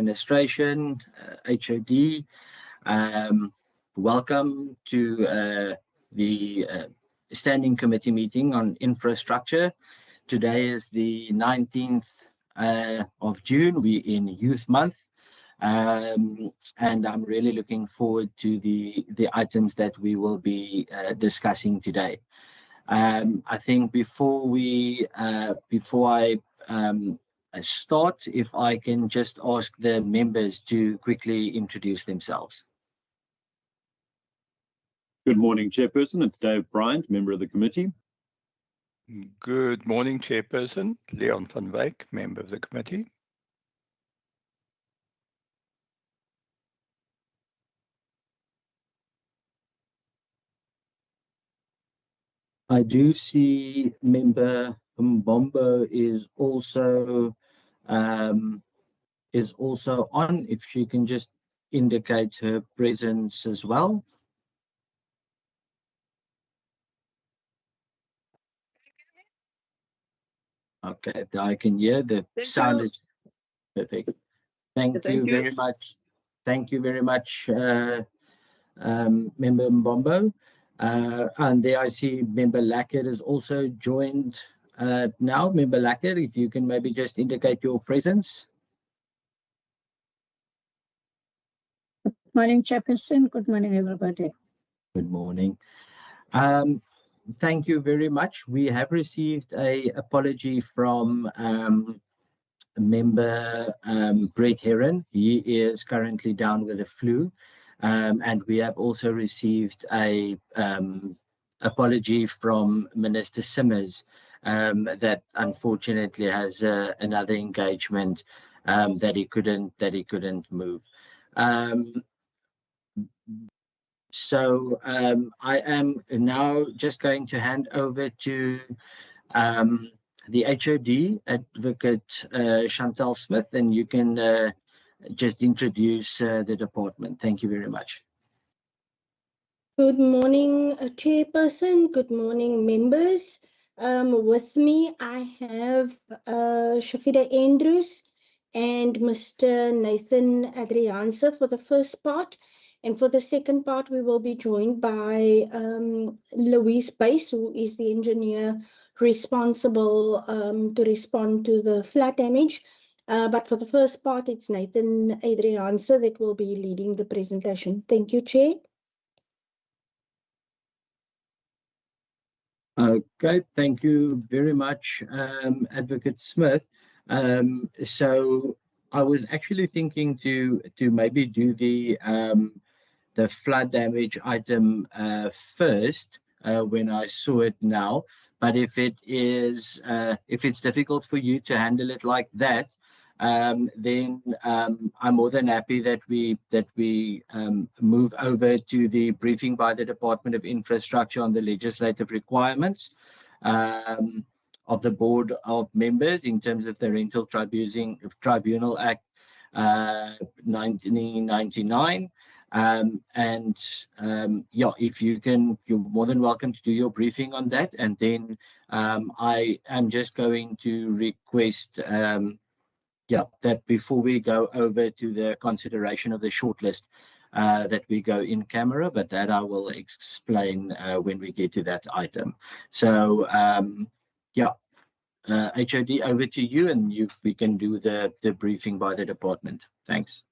Administration, HOD. Welcome to the Standing Committee meeting on infrastructure. Today is the 19th of June. We're in Youth Month. And I'm really looking forward to the items that we will be discussing today. I think before I start, if I can just ask the members to quickly introduce themselves. Good morning, Chairperson. It's Dave Bryant, member of the committee. Good morning, Chairperson. Leon van Wyk, member of the committee. I do see Member Mbombo is also on. If she can just indicate her presence as well. Okay, I can hear the sound is perfect. Thank you very much. Thank you very much, Member Mbombo. And there I see Member Lackett has also joined now. Member Lackett, if you can maybe just indicate your presence. Good morning, Chairperson. Good morning, everybody. Good morning. Thank you very much. We have received an apology from Member Brett Heron. He is currently down with the flu. And we have also received a apology from Minister Simmers that unfortunately has another engagement that he couldn't move. So I am now just going to hand over to the HOD, Advocate Chantal Smith, and you can just introduce the department. Thank you very much. Good morning, Chairperson. Good morning, members. With me, I have Shafida Andrews and Mr. Nathan Adrianse for the first part. And for the second part, we will be joined by Louise Bass, who is the engineer responsible to respond to the flood damage. But for the first part, it's Nathan Adrianse that will be leading the presentation. Thank you, Chair. Okay, thank you very much, Advocate Smith. So I was actually thinking to maybe do the flood damage item first when I saw it now. But if it's difficult for you to handle it like that, then I'm more than happy that we move over to the briefing by the Department of Infrastructure on the legislative requirements of the Board of Members in terms of the Rental Tribunal Act 1999. Yeah, if you can, you're more than welcome to do your briefing on that. And then I am just going to request that before we go over to the consideration of the shortlist, that we go in camera, but that I will explain when we get to that item. So HOD, over to you, and we can do the briefing by the department. Thanks.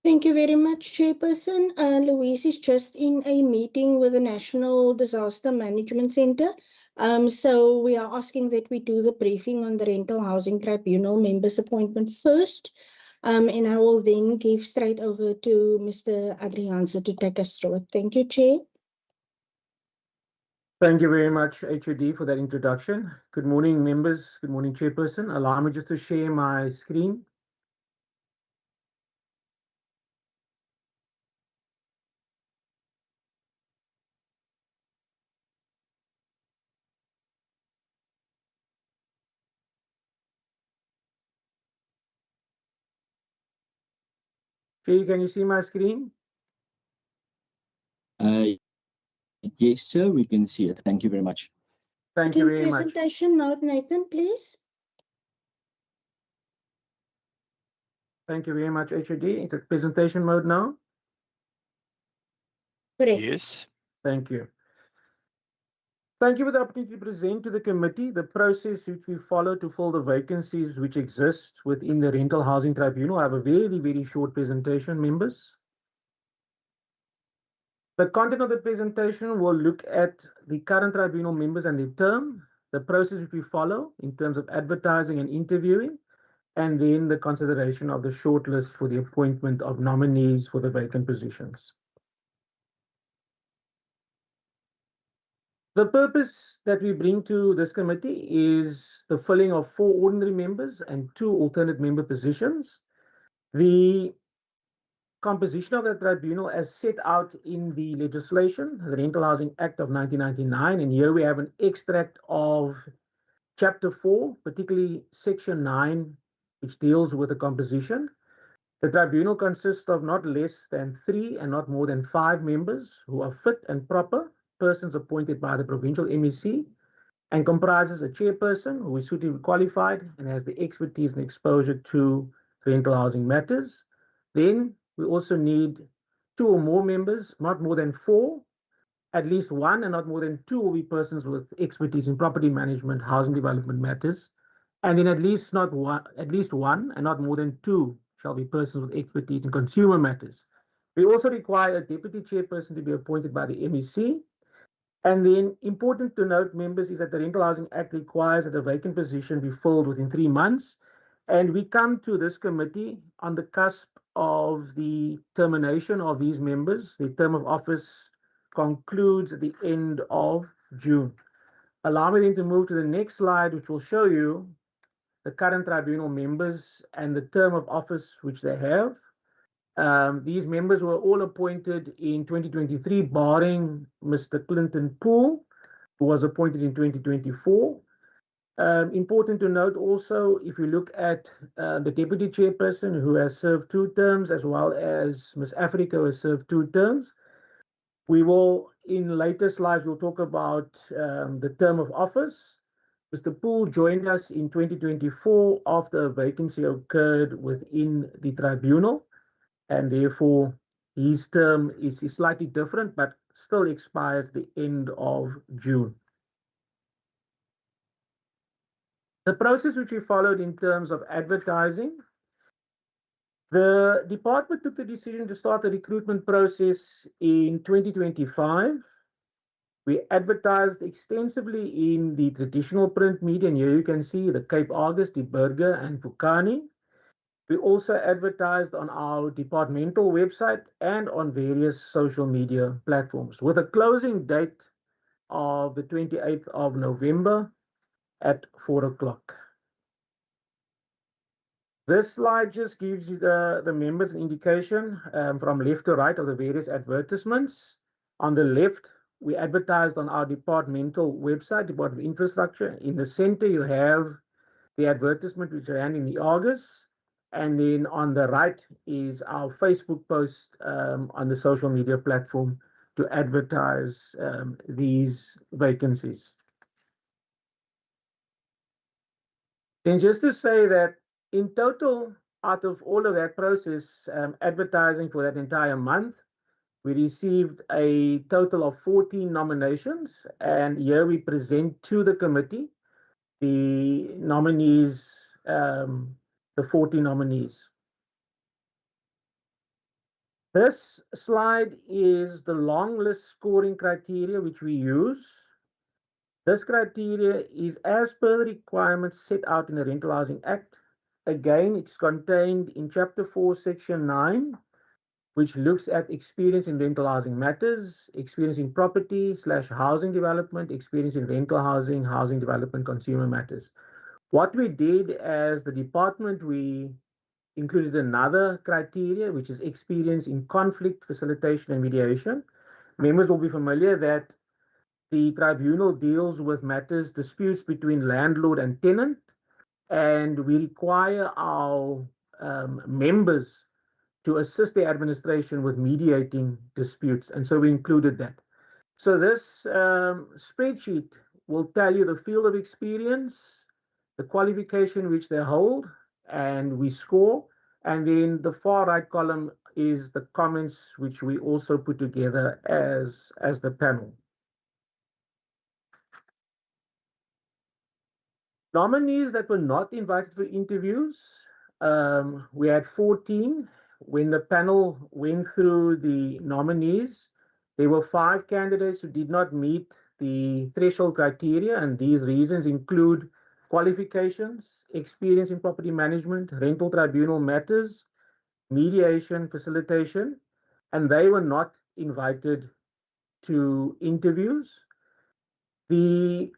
Thank you very much, Chairperson. Louise is just in a meeting with the National Disaster Management Centre. So we are asking that we do the briefing on the Rental Housing Tribunal members appointment first. And I will then give straight over to Mr. Adrianse to take us through it. Thank you, Chair. Thank you very much, HOD, for that introduction. Good morning, members. Good morning, Chairperson. Allow me just to share my screen. Chair, can you see my screen? Yes, sir, we can see it. Thank you very much. Thank you very much. Presentation mode, Nathan, please. Thank you very much, HOD. It's a presentation mode now. Correct. Yes. Thank you. Thank you for the opportunity to present to the committee the process which we follow to fill the vacancies which exist within the Rental Housing Tribunal. I have a very, very short presentation, members. The content of the presentation will look at the current tribunal members and their term, the process which we follow in terms of advertising and interviewing, and then the consideration of the shortlist for the appointment of nominees for the vacant positions. The purpose that we bring to this committee is the filling of 4 ordinary members and 2 alternate member positions. The composition of the tribunal as set out in the legislation, the Rental Housing Act of 1999, and here we have an extract of Chapter 4, particularly Section 9, which deals with the composition. The tribunal consists of not less than 3 and not more than 5 members who are fit and proper persons appointed by the Provincial MEC, and comprises a chairperson who is suitably qualified and has the expertise and exposure to rental housing matters. Then we also need 2 or more members, not more than 4. At least 1 and not more than 2 will be persons with expertise in property management, housing development matters. And then at least one and not more than 2 shall be persons with expertise in consumer matters. We also require a deputy chairperson to be appointed by the MEC. And then important to note, members, is that the Rental Housing Act requires that a vacant position be filled within 3 months. And we come to this committee on the cusp of the termination of these members. The term of office concludes at the end of June. Allow me then to move to the next slide, which will show you the current tribunal members and the term of office which they have. These members were all appointed in 2023, barring Mr. Clinton Poole, who was appointed in 2024. Important to note also, if you look at the deputy chairperson who has served 2 terms, as well as Ms. Africa who has served 2 terms. We will, in later slides, we'll talk about the term of office. Mr. Poole joined us in 2024 after a vacancy occurred within the tribunal, and therefore his term is slightly different, but still expires the end of June. The process which we followed in terms of advertising, the department took the decision to start the recruitment process in 2025. We advertised extensively in the traditional print media, and here you can see the Cape Argus, Die Burger, and Vukani. We also advertised on our departmental website and on various social media platforms with a closing date of the 28th of November at 4 o'clock. This slide just gives you the members an indication from left to right of the various advertisements. On the left, we advertised on our departmental website, Department of Infrastructure. In the center, you have the advertisement which ran in the August. And then on the right is our Facebook post on the social media platform to advertise these vacancies. Then just to say that in total, out of all of that process, advertising for that entire month, we received a total of 14 nominations, and here we present to the committee the nominees, the 14 nominees. This slide is the long list scoring criteria which we use. This criteria is as per the requirements set out in the Rental Housing Act. Again, it's contained in Chapter 4, Section 9, which looks at experience in rental housing matters, experience in property/housing development, experience in rental housing, housing development, consumer matters. What we did as the department, we included another criteria, which is experience in conflict facilitation and mediation. Members will be familiar that the tribunal deals with matters, disputes between landlord and tenant, and we require our members to assist the administration with mediating disputes, and so we included that. So this spreadsheet will tell you the field of experience, the qualification which they hold, and we score. And then the far right column is the comments which we also put together as the panel. Nominees that were not invited for interviews, we had 14. When the panel went through the nominees, there were 5 candidates who did not meet the threshold criteria, and these reasons include qualifications, experience in property management, rental tribunal matters, mediation, facilitation, and they were not invited to interviews. The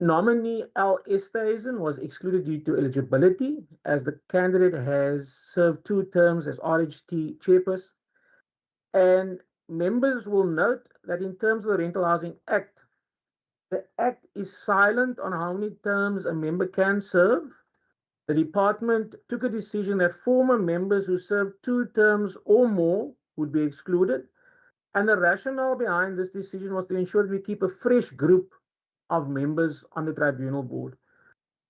nominee Al Esthuizen was excluded due to eligibility, as the candidate has served 2 terms as RHT chairperson. And members will note that in terms of the Rental Housing Act, the Act is silent on how many terms a member can serve. The department took a decision that former members who served 2 terms or more would be excluded. And the rationale behind this decision was to ensure that we keep a fresh group of members on the tribunal board.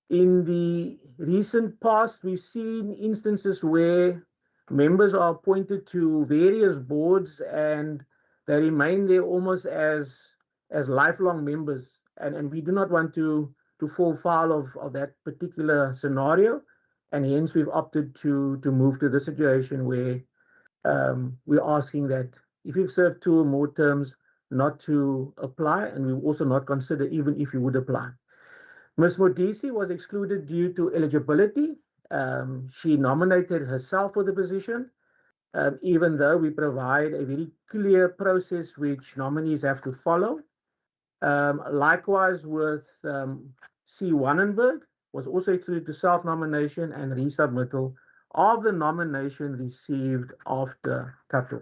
In the recent past, we've seen instances where members are appointed to various boards and they remain there almost as lifelong members. And we do not want to fall foul of that particular scenario. And hence we've opted to move to the situation where we're asking that if you've served 2 or more terms, not to apply, and we will also not consider even if you would apply. Ms. Modisi was excluded due to eligibility. She nominated herself for the position, even though we provide a very clear process which nominees have to follow. Likewise with C. Wannenberg, was also excluded to self-nomination and resubmittal of the nomination received after cutoff.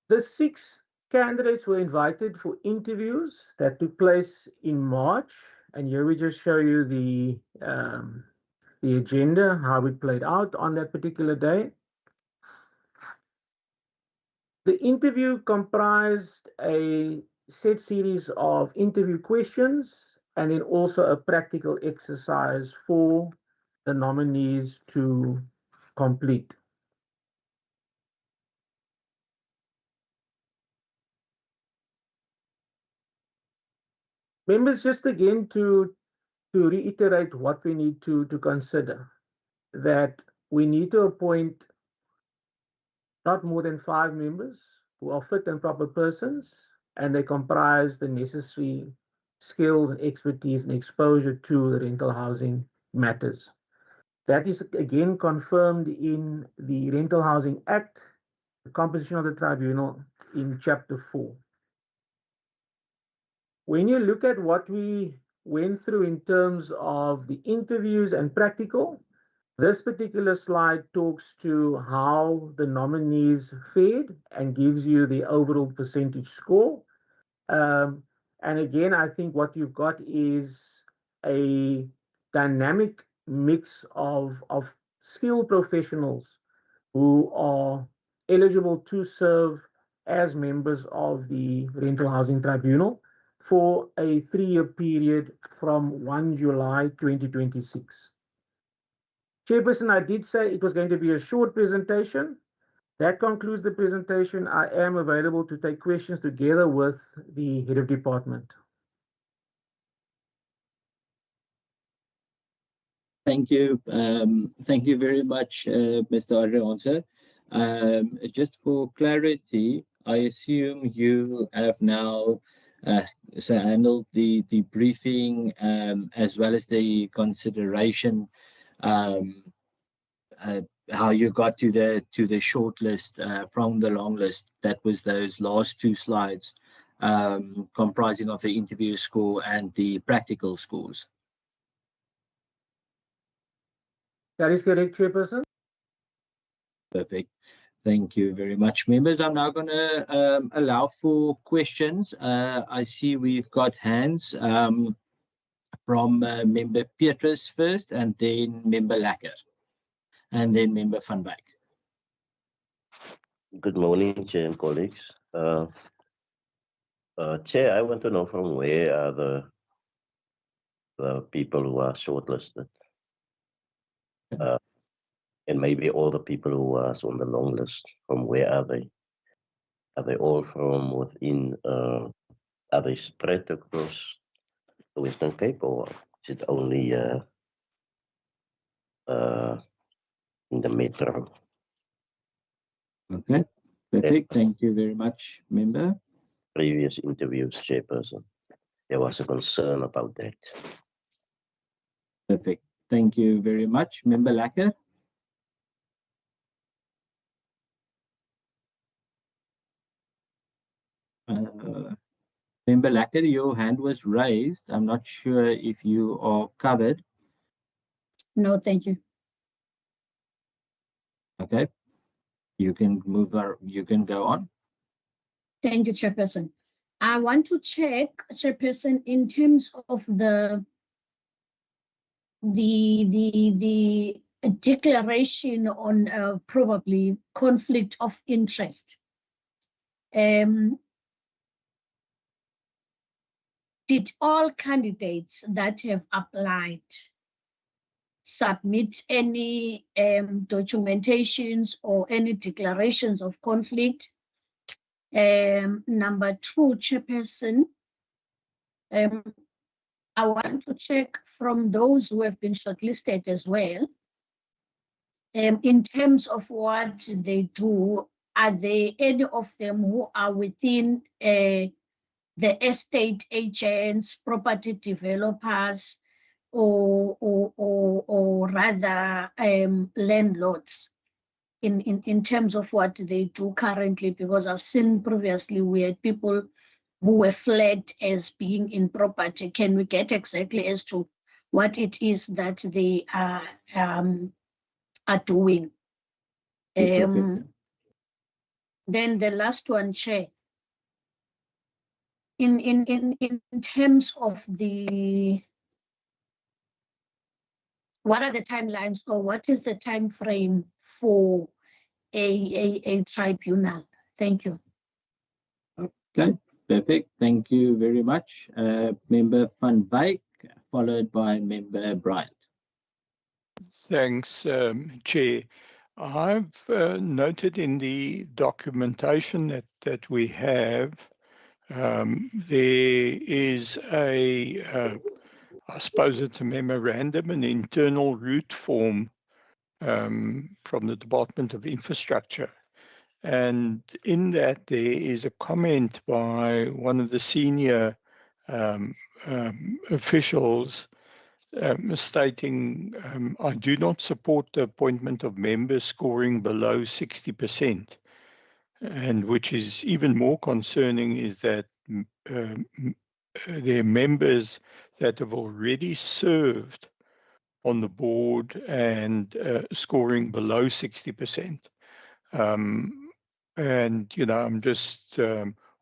The 6 candidates were invited for interviews that took place in March, and here we just show you the agenda, how it played out on that particular day. The interview comprised a set series of interview questions and then also a practical exercise for the nominees to complete. Members, just again to reiterate what we need to consider, that we need to appoint not more than 5 members who are fit and proper persons, and they comprise the necessary skills and expertise and exposure to the rental housing matters. That is again confirmed in the Rental Housing Act, the composition of the tribunal in Chapter 4. When you look at what we went through in terms of the interviews and practical, this particular slide talks to how the nominees fared and gives you the overall percentage score. And again, I think what you've got is a dynamic mix of skilled professionals who are eligible to serve as members of the Rental Housing Tribunal for a 3-year period from 1 July 2026. Chairperson, I did say it was going to be a short presentation. That concludes the presentation. I am available to take questions together with the head of department. Thank you. Thank you very much, Mr. Adrianse. Just for clarity, I assume you have now handled the briefing as well as the consideration, how you got to the short list from the long list. That was those last 2 slides, comprising of the interview score and the practical scores. That is correct, Chairperson. Perfect. Thank you very much, members. I'm now going to allow for questions. I see we've got hands from Member Petrus first, and then Member Lacker, and then Member Van Wyk. Good morning, Chair and colleagues. Chair, I want to know from where are the the people who are shortlisted. And maybe all the people who are on the long list, from where are they? Are they all from within, are they spread across the Western Cape, or is it only in the metro? Okay, perfect. Thank you very much, member. Previous interviews, Chairperson, there was a concern about that. Perfect. Thank you very much, member Lacker. Member Lacker, your hand was raised. I'm not sure if you are covered. No, thank you. Okay, you can move. You can go on. Thank you, Chairperson. I want to check, Chairperson, in terms of the declaration on probably conflict of interest. Did all candidates that have applied submit any documentations or any declarations of conflict? Number two, Chairperson, I want to check from those who have been shortlisted as well, in terms of what they do, are there any of them who are within the estate agents, property developers, or rather landlords in terms of what they do currently? Because I've seen previously we had people who were flagged as being in property. Can we get exactly as to what it is that they are doing? Then the last one, Chair. In terms of what are the timelines, or what is the time frame for a tribunal? Thank you. Okay, perfect. Thank you very much, member Van Wyk, followed by member Bryant. Thanks, Chair. I've noted in the documentation that we have, there is I suppose it's a memorandum, an internal route form from the Department of Infrastructure. And in that, there is a comment by one of the senior officials stating, I do not support the appointment of members scoring below 60%. And which is even more concerning is that there are members that have already served on the board and scoring below 60%. And, you know, I'm just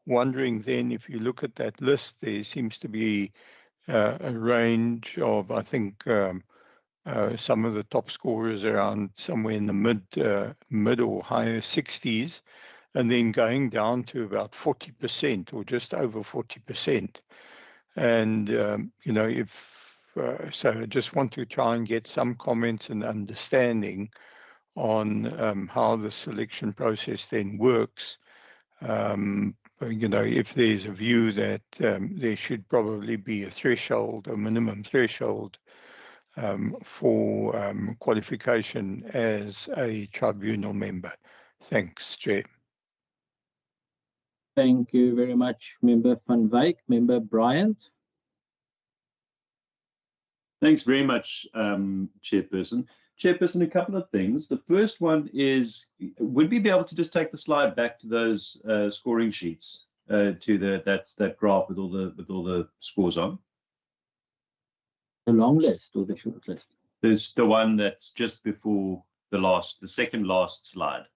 wondering then, if you look at that list, there seems to be a range of, I think, some of the top scorers around somewhere in the mid or higher 60s, and then going down to about 40% or just over 40%. And, you know, so I just want to try and get some comments and understanding on how the selection process then works. You know, if there's a view that there should probably be a threshold, a minimum threshold for qualification as a tribunal member. Thanks, Chair. Thank you very much, member Van Wyk. Member Bryant. Thanks very much, Chairperson. Chairperson, a couple of things. The first one is, would we be able to just take the slide back to those scoring sheets, to that graph with all the scores on? The long list or the short list? There's the one that's just before the second last slide.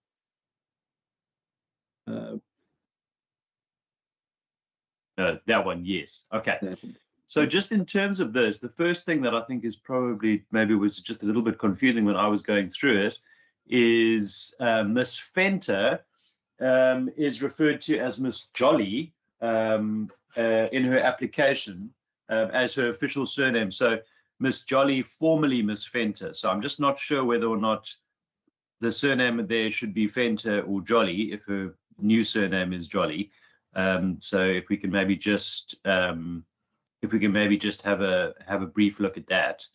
That one, yes. Okay. So just in terms of this, the first thing that I think is probably maybe was just a little bit confusing when I was going through it is Miss Fenter is referred to as Miss Jolly in her application, as her official surname. So Miss Jolly, formerly Miss Fenter. So I'm just not sure whether or not the surname there should be Fenter or Jolly if her new surname is Jolly. So if we can maybe just have a brief look at that.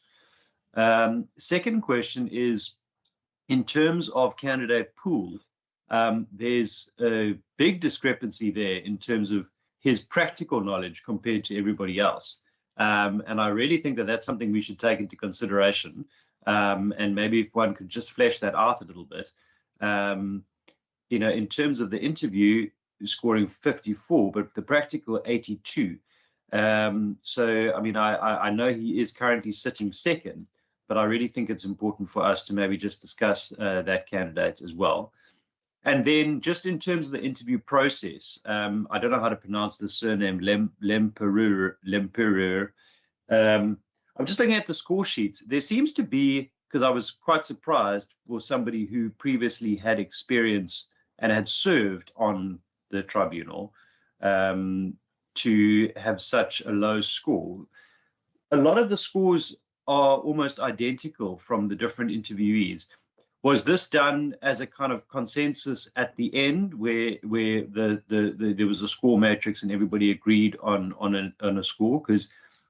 Second question is, in terms of candidate pool, there's a big discrepancy there in terms of his practical knowledge compared to everybody else. And I really think that that's something we should take into consideration. And maybe if one could just flesh that out a little bit. In terms of the interview, scoring 54, but the practical 82. So, I mean, I know he is currently sitting second, but I really think it's important for us to maybe just discuss that candidate as well. And then just in terms of the interview process, I don't know how to pronounce the surname, Lempereur. I'm just looking at the score sheets. There seems to be, because I was quite surprised for somebody who previously had experience and had served on the tribunal, to have such a low score. A lot of the scores are almost identical from the different interviewees. Was this done as a kind of consensus at the end, where there was a score matrix and everybody agreed on a score? Because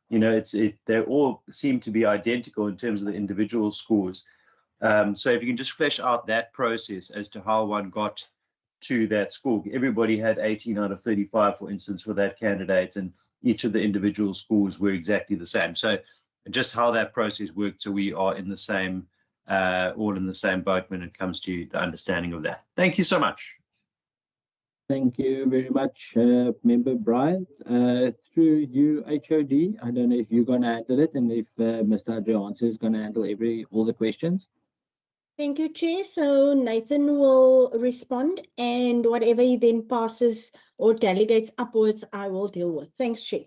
they all seem to be identical in terms of the individual scores. So if you can just flesh out that process as to how one got to that score. Everybody had 18 out of 35, for instance, for that candidate, and each of the individual scores were exactly the same. So just how that process worked, so we are in the same, all in the same boat when it comes to the understanding of that. Thank you so much. Thank you very much, Member Brian. Through you, HOD, I don't know if you're going to handle it, and if Mr. Adrianse is going to handle all the questions. Thank you, Chair. So Nathan will respond, and whatever he then passes or delegates upwards, I will deal with. Thanks, Chair.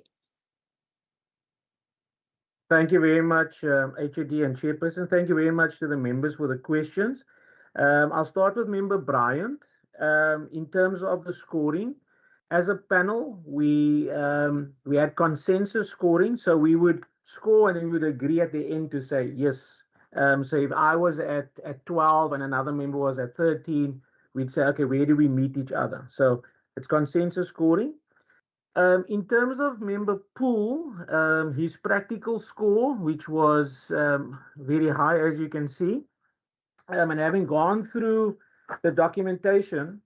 Thank you very much, HOD and Chairperson. Thank you very much to the members for the questions. I'll start with Member Bryant. In terms of the scoring, as a panel, we had consensus scoring, so we would score and then we would agree at the end to say yes. So if I was at 12 and another member was at 13, we'd say, okay, where do we meet each other? So it's consensus scoring. In terms of Member Poole, his practical score, which was very high, as you can see, and having gone through the documentation,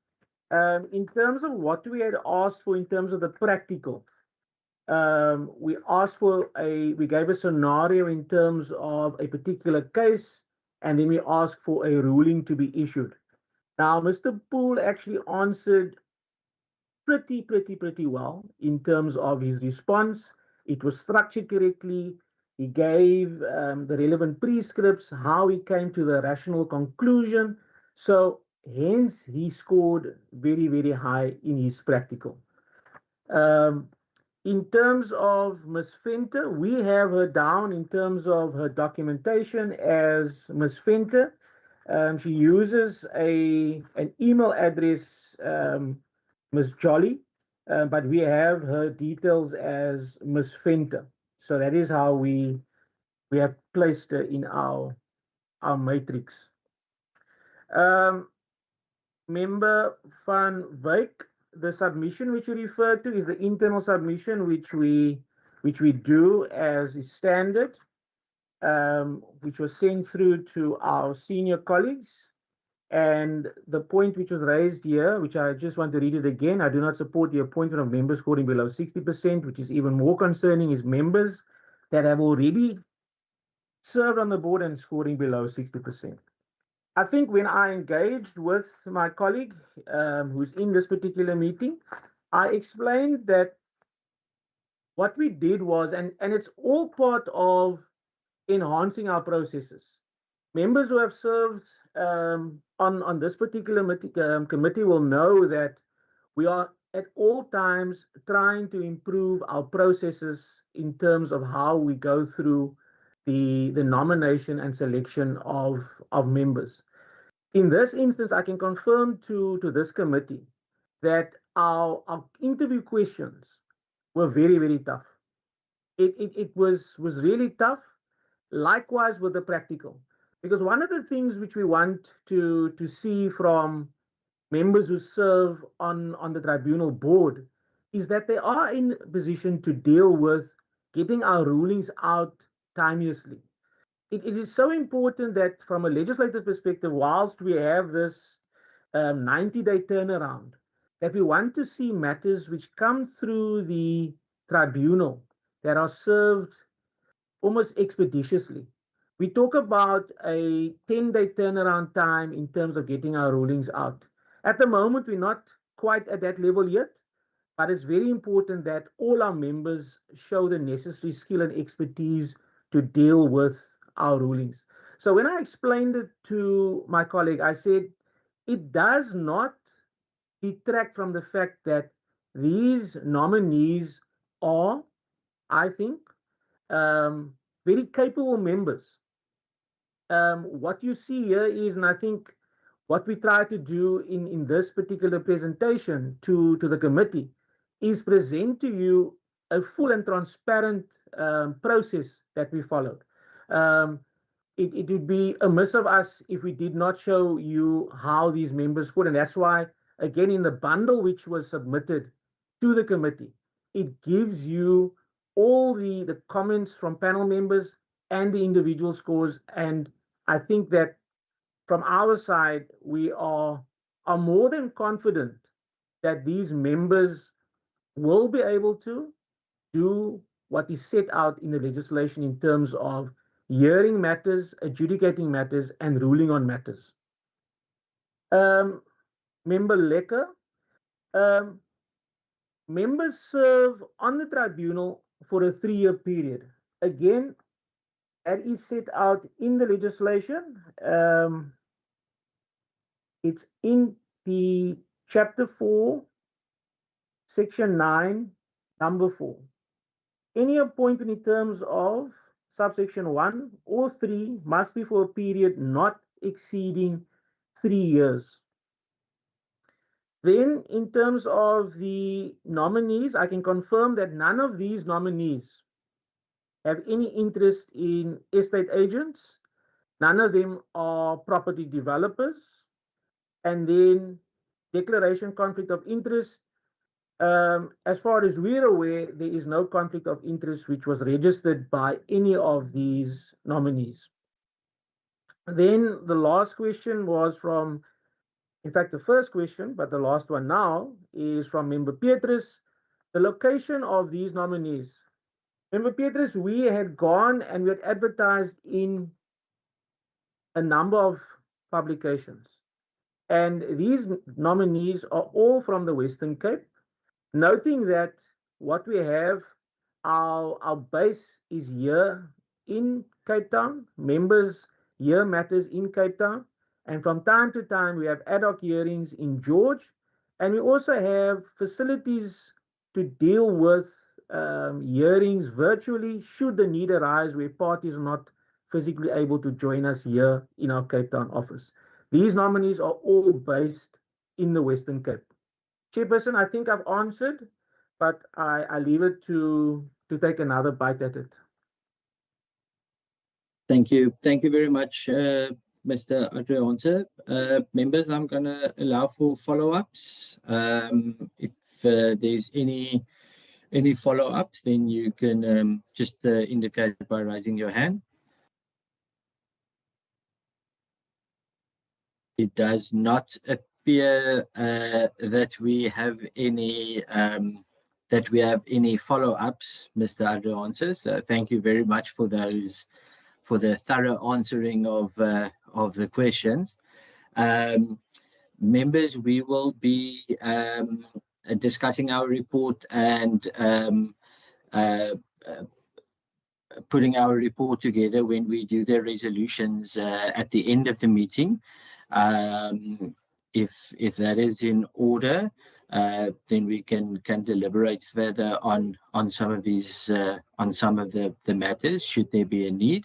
in terms of what we had asked for in terms of the practical, we gave a scenario in terms of a particular case, and then we asked for a ruling to be issued. Now, Mr. Poole actually answered pretty well in terms of his response. It was structured correctly. He gave the relevant prescripts, how he came to the rational conclusion. So hence he scored very high in his practical. In terms of Ms. Venter, we have her down in terms of her documentation as Ms. Venter. She uses an email address, Ms. Jolly, but we have her details as Ms. Venter. So that is how we have placed her in our matrix. Member Van Wyk, the submission which you referred to is the internal submission which we do as is standard, which was sent through to our senior colleagues. And the point which was raised here, which I just want to read it again, I do not support the appointment of members scoring below 60%, which is even more concerning, is members that have already served on the board and scoring below 60%. I think when I engaged with my colleague who's in this particular meeting, I explained that what we did was, and it's all part of enhancing our processes. Members who have served on this particular committee will know that we are at all times trying to improve our processes in terms of how we go through the nomination and selection of members. In this instance, I can confirm to this committee that our interview questions were very tough. it was really tough. Likewise with the practical, because one of the things which we want to see from members who serve on the tribunal board is that they are in a position to deal with getting our rulings out timeously. It is so important that from a legislative perspective, whilst we have this 90-day turnaround, that we want to see matters which come through the tribunal that are served almost expeditiously. We talk about a 10-day turnaround time in terms of getting our rulings out. At the moment, we're not quite at that level yet, but it's very important that all our members show the necessary skill and expertise to deal with our rulings. So when I explained it to my colleague, I said, it does not detract from the fact that these nominees are, I think, very capable members. What you see here is, and I think what we try to do in this particular presentation to the committee is present to you a full and transparent process that we followed. It would be amiss of us if we did not show you how these members scored, and that's why, again, in the bundle which was submitted to the committee, it gives you all the comments from panel members and the individual scores. And I think that from our side, we are more than confident that these members will be able to do what is set out in the legislation in terms of hearing matters, adjudicating matters, and ruling on matters. Member Lecker, members serve on the tribunal for a 3-year period. Again, that is set out in the legislation. It's in the chapter 4, section 9, number 4. Any appointment in terms of subsection 1 or 3 must be for a period not exceeding 3 years. Then, in terms of the nominees, I can confirm that none of these nominees have any interest in estate agents. None of them are property developers. And then declaration conflict of interest. As far as we're aware, there is no conflict of interest which was registered by any of these nominees. Then the last question was from, in fact, the first question, but the last one now is from Member Petrus. The location of these nominees. Member Petrus, we had gone and we had advertised in a number of publications. And these nominees are all from the Western Cape, noting that what we have, our base is here in Cape Town, members hear matters in Cape Town, and from time to time we have ad hoc hearings in George, and we also have facilities to deal with hearings virtually should the need arise where parties are not physically able to join us here in our Cape Town office. These nominees are all based in the Western Cape. Chairperson, I think I've answered, but I leave it to take another bite at it. Thank you. Thank you very much, Mr. Adrianse. Members, I'm going to allow for follow-ups. If there's any follow-ups, then you can just indicate by raising your hand. It does not appear that we have any follow-ups, Mr. Adrianse. So thank you very much for those, for the thorough answering of the questions. Members, we will be discussing our report and putting our report together when we do the resolutions at the end of the meeting. If that is in order, then we can deliberate further on some of these on some of the matters should there be a need.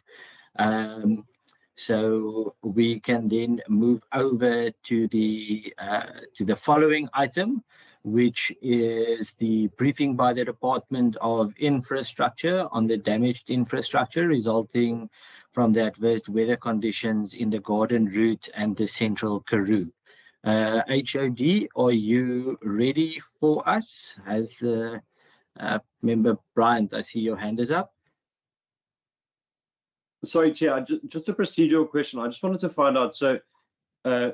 So we can then move over to the following item, which is the briefing by the Department of Infrastructure on the damaged infrastructure resulting from the adverse weather conditions in the Garden Route and the Central Karoo. HOD, are you ready for us? Has the member Bryant, I see your hand is up. Sorry, Chair, just a procedural question. I just wanted to find out, so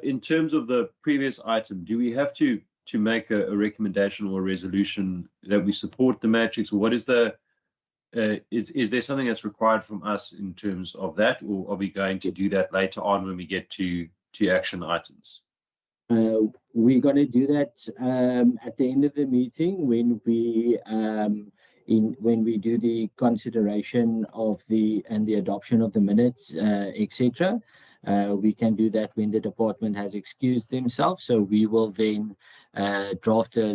in terms of the previous item, do we have to make a recommendation or a resolution that we support the matrix, or what is the, is there something that's required from us in terms of that, or are we going to do that later on when we get to action items? We're going to do that at the end of the meeting when we do the consideration of the adoption of the minutes, etc. We can do that when the department has excused themselves. So we will then draft a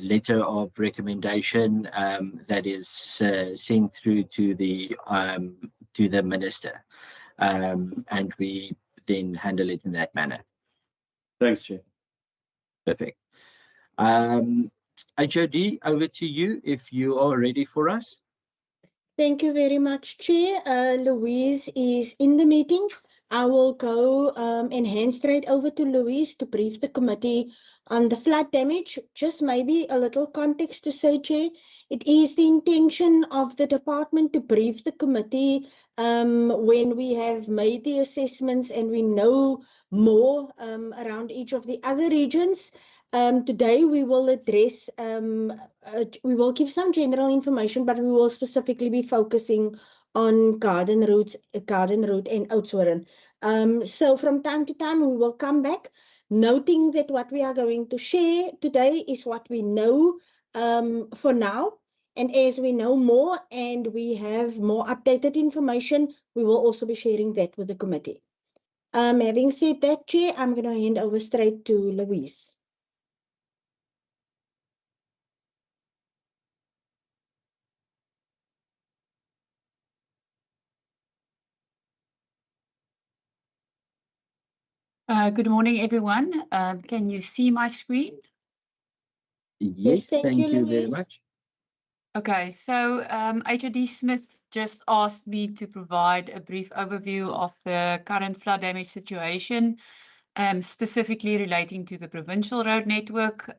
letter of recommendation that is sent through to the minister, and we then handle it in that manner. Thanks, Chair. Perfect. HOD, over to you if you are ready for us. Thank you very much, Chair. Louise is in the meeting. I will go and hand straight over to Louise to brief the committee on the flood damage. Just maybe a little context to say, Chair. It is the intention of the department to brief the committee when we have made the assessments and we know more around each of the other regions. Today we will address, we will give some general information, but we will specifically be focusing on Garden Route and Oudtshoorn. So from time to time we will come back, noting that what we are going to share today is what we know for now. And as we know more and we have more updated information, we will also be sharing that with the committee. Having said that, Chair, I'm going to hand over straight to Louise. Good morning, everyone. Can you see my screen? Yes, thank you very much. Okay, so HOD Smith just asked me to provide a brief overview of the current flood damage situation, specifically relating to the provincial road network.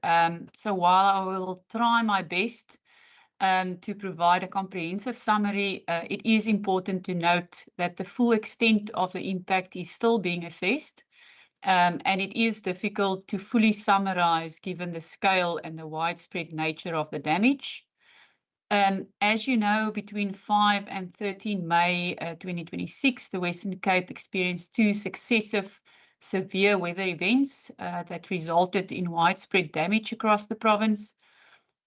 So while I will try my best to provide a comprehensive summary, it is important to note that the full extent of the impact is still being assessed. And it is difficult to fully summarize given the scale and the widespread nature of the damage. As you know, between 5 and 13 May 2026, the Western Cape experienced 2 successive severe weather events that resulted in widespread damage across the province.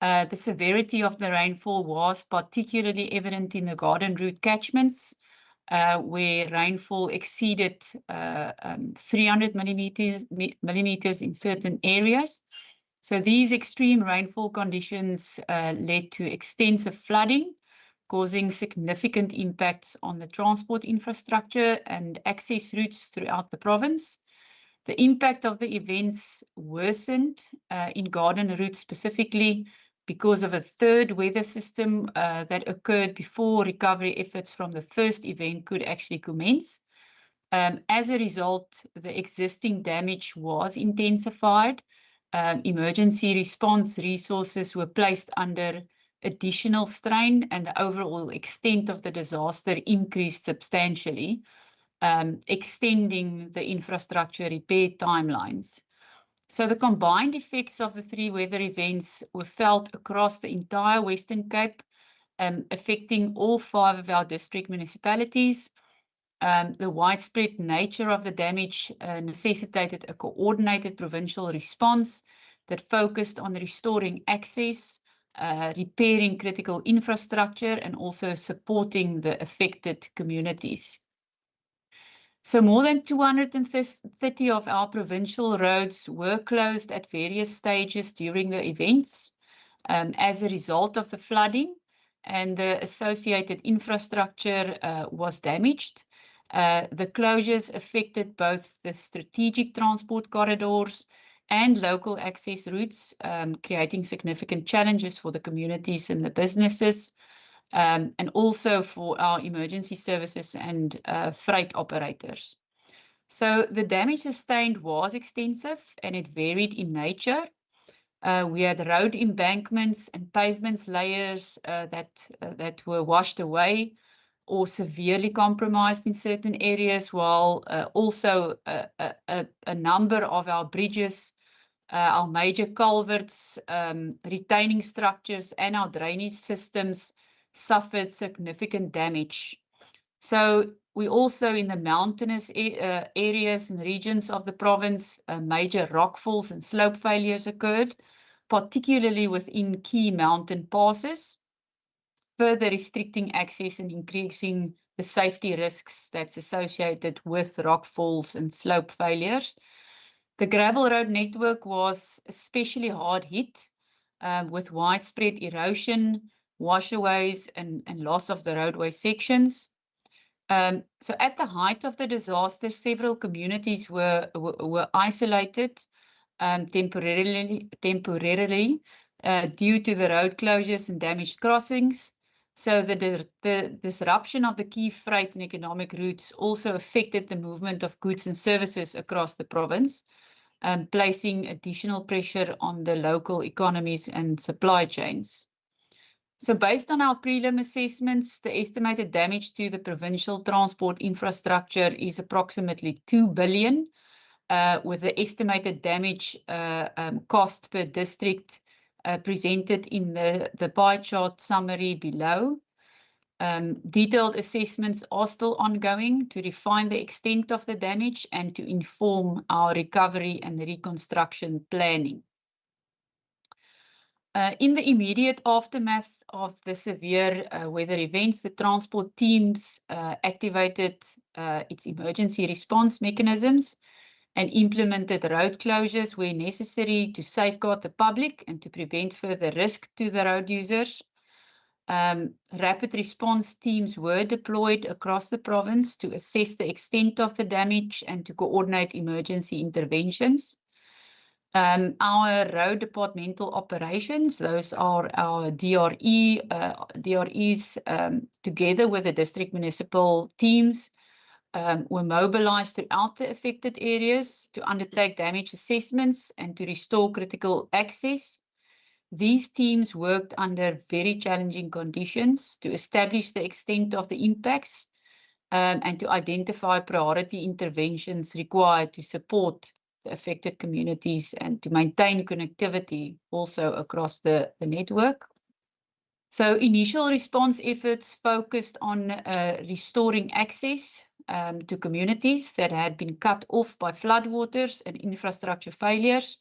The severity of the rainfall was particularly evident in the Garden Route catchments, where rainfall exceeded 300 millimeters in certain areas. So these extreme rainfall conditions led to extensive flooding, causing significant impacts on the transport infrastructure and access routes throughout the province. The impact of the events worsened in Garden Route specifically because of a third weather system that occurred before recovery efforts from the first event could actually commence. As a result, the existing damage was intensified. Emergency response resources were placed under additional strain, and the overall extent of the disaster increased substantially, extending the infrastructure repair timelines. So the combined effects of the 3 weather events were felt across the entire Western Cape, affecting all 5 of our district municipalities. The widespread nature of the damage necessitated a coordinated provincial response that focused on restoring access, repairing critical infrastructure, and also supporting the affected communities. So more than 230 of our provincial roads were closed at various stages during the events as a result of the flooding, and the associated infrastructure was damaged. The closures affected both the strategic transport corridors and local access routes, creating significant challenges for the communities and the businesses, and also for our emergency services and freight operators. So the damage sustained was extensive and it varied in nature. We had road embankments and pavements layers that were washed away or severely compromised in certain areas, while also a number of our bridges, our major culverts, retaining structures, and our drainage systems suffered significant damage. So we also, in the mountainous areas and regions of the province, major rockfalls and slope failures occurred, particularly within key mountain passes, further restricting access and increasing the safety risks that's associated with rockfalls and slope failures. The gravel road network was especially hard hit with widespread erosion, washaways, and loss of the roadway sections. So at the height of the disaster, several communities were isolated temporarily due to the road closures and damaged crossings. So the disruption of the key freight and economic routes also affected the movement of goods and services across the province, placing additional pressure on the local economies and supply chains. So based on our prelim assessments, the estimated damage to the provincial transport infrastructure is approximately 2 billion, with the estimated damage cost per district presented in the pie chart summary below. Detailed assessments are still ongoing to refine the extent of the damage and to inform our recovery and reconstruction planning. In the immediate aftermath of the severe weather events, the transport teams activated its emergency response mechanisms and implemented road closures where necessary to safeguard the public and to prevent further risk to the road users. Rapid response teams were deployed across the province to assess the extent of the damage and to coordinate emergency interventions. Our road departmental operations, those are our DREs, together with the district municipal teams, were mobilized throughout the affected areas to undertake damage assessments and to restore critical access. These teams worked under very challenging conditions to establish the extent of the impacts and to identify priority interventions required to support the affected communities and to maintain connectivity also across the network. So initial response efforts focused on restoring access to communities that had been cut off by floodwaters and infrastructure failures,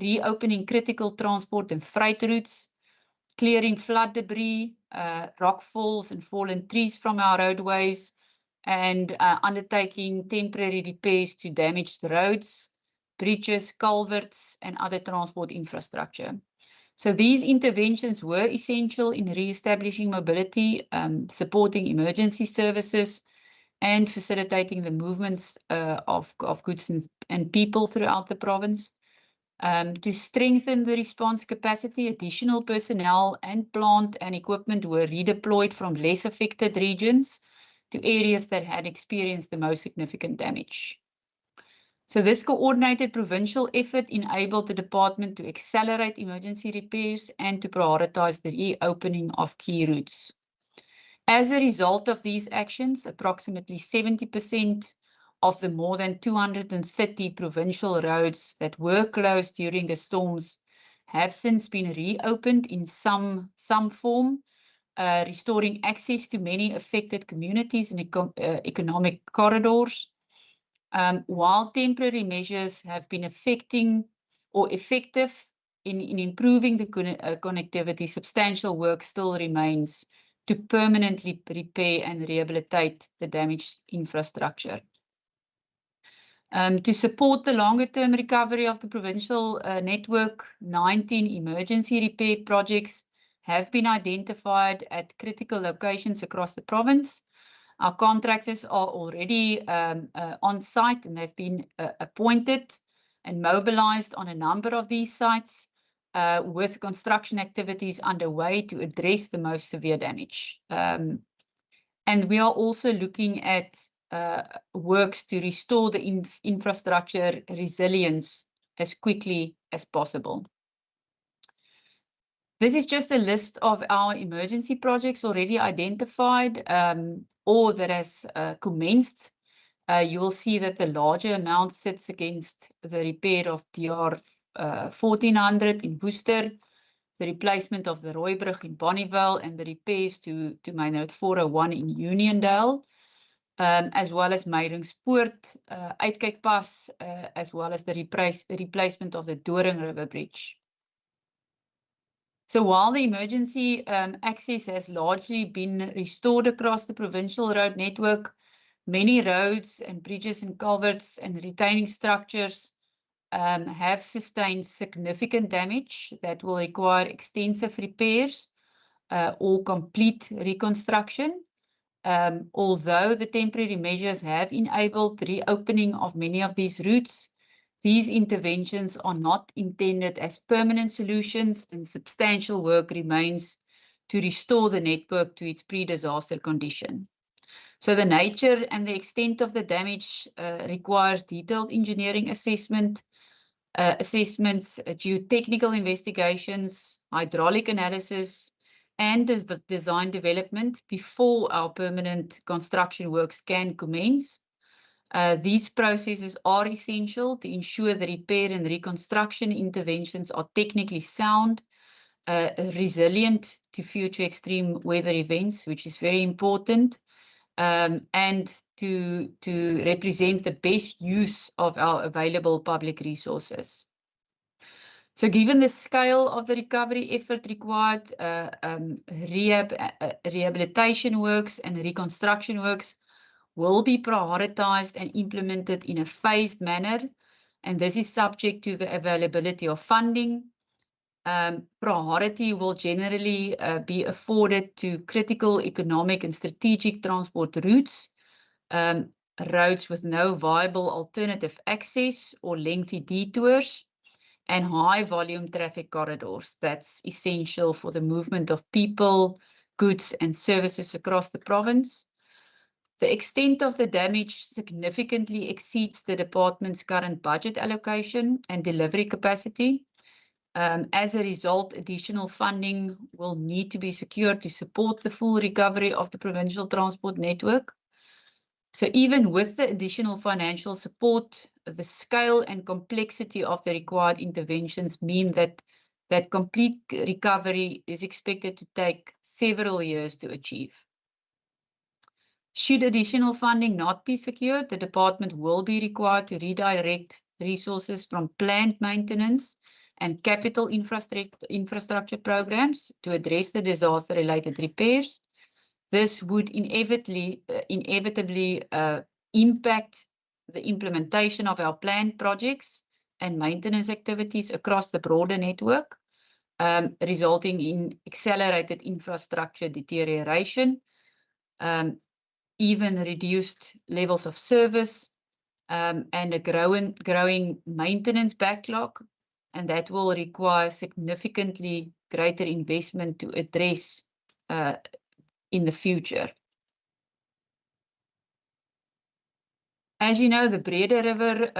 reopening critical transport and freight routes, clearing flood debris, rockfalls and fallen trees from our roadways, and undertaking temporary repairs to damaged roads, bridges, culverts, and other transport infrastructure. So these interventions were essential in re-establishing mobility, supporting emergency services, and facilitating the movements of goods and people throughout the province. To strengthen the response capacity, additional personnel and plant and equipment were redeployed from less affected regions to areas that had experienced the most significant damage. So this coordinated provincial effort enabled the department to accelerate emergency repairs and to prioritize the reopening of key routes. As a result of these actions, approximately 70% of the more than 230 provincial roads that were closed during the storms have since been reopened in some form, restoring access to many affected communities and economic corridors. While temporary measures have been effective in improving the connectivity, substantial work still remains to permanently repair and rehabilitate the damaged infrastructure. To support the longer-term recovery of the provincial network, 19 emergency repair projects have been identified at critical locations across the province. Our contractors are already on site and they've been appointed and mobilized on a number of these sites, with construction activities underway to address the most severe damage. And we are also looking at works to restore the infrastructure resilience as quickly as possible. This is just a list of our emergency projects already identified or that has commenced. You will see that the larger amount sits against the repair of DR 1400 in Worcester, the replacement of the Rooibrug in Bonnievale, and the repairs to Main Road 401 in Uniondale, as well as Meiringspoort, Uitkykpas, as well as the replacement of the Doring River Bridge. So while the emergency access has largely been restored across the provincial road network, many roads and bridges and culverts and retaining structures have sustained significant damage that will require extensive repairs or complete reconstruction. Although the temporary measures have enabled the reopening of many of these routes, these interventions are not intended as permanent solutions, and substantial work remains to restore the network to its pre-disaster condition. So the nature and the extent of the damage requires detailed engineering assessments, geotechnical investigations, hydraulic analysis, and design development before our permanent construction works can commence. These processes are essential to ensure the repair and reconstruction interventions are technically sound, resilient to future extreme weather events, which is very important, and to represent the best use of our available public resources. So given the scale of the recovery effort required, rehabilitation works and reconstruction works will be prioritized and implemented in a phased manner, and this is subject to the availability of funding. Priority will generally be afforded to critical economic and strategic transport routes, roads with no viable alternative access or lengthy detours, and high volume traffic corridors. That's essential for the movement of people, goods, and services across the province. The extent of the damage significantly exceeds the department's current budget allocation and delivery capacity. As a result, additional funding will need to be secured to support the full recovery of the provincial transport network. So even with the additional financial support, the scale and complexity of the required interventions mean that complete recovery is expected to take several years to achieve. Should additional funding not be secured, the department will be required to redirect resources from planned maintenance and capital infrastructure programs to address the disaster-related repairs. This would inevitably impact the implementation of our planned projects and maintenance activities across the broader network, resulting in accelerated infrastructure deterioration, even reduced levels of service, and a growing maintenance backlog, and that will require significantly greater investment to address in the future. As you know, the Brede River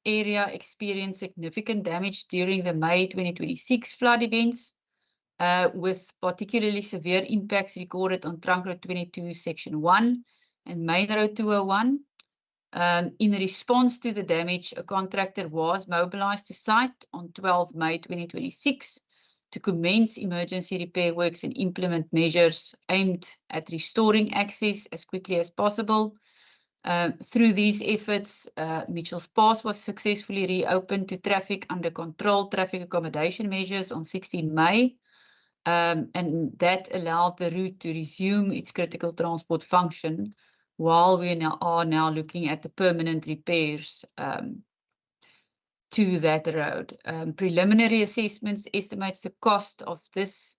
area experienced significant damage during the May 2026 flood events, with particularly severe impacts recorded on Trunk Road 22 Section 1 and Main Road 201. In response to the damage, a contractor was mobilized to site on 12 May 2026 to commence emergency repair works and implement measures aimed at restoring access as quickly as possible. Through these efforts, Mitchell's Pass was successfully reopened to traffic under controlled traffic accommodation measures on 16 May, and that allowed the route to resume its critical transport function, while we are now looking at the permanent repairs to that road. Preliminary assessments estimates the cost of this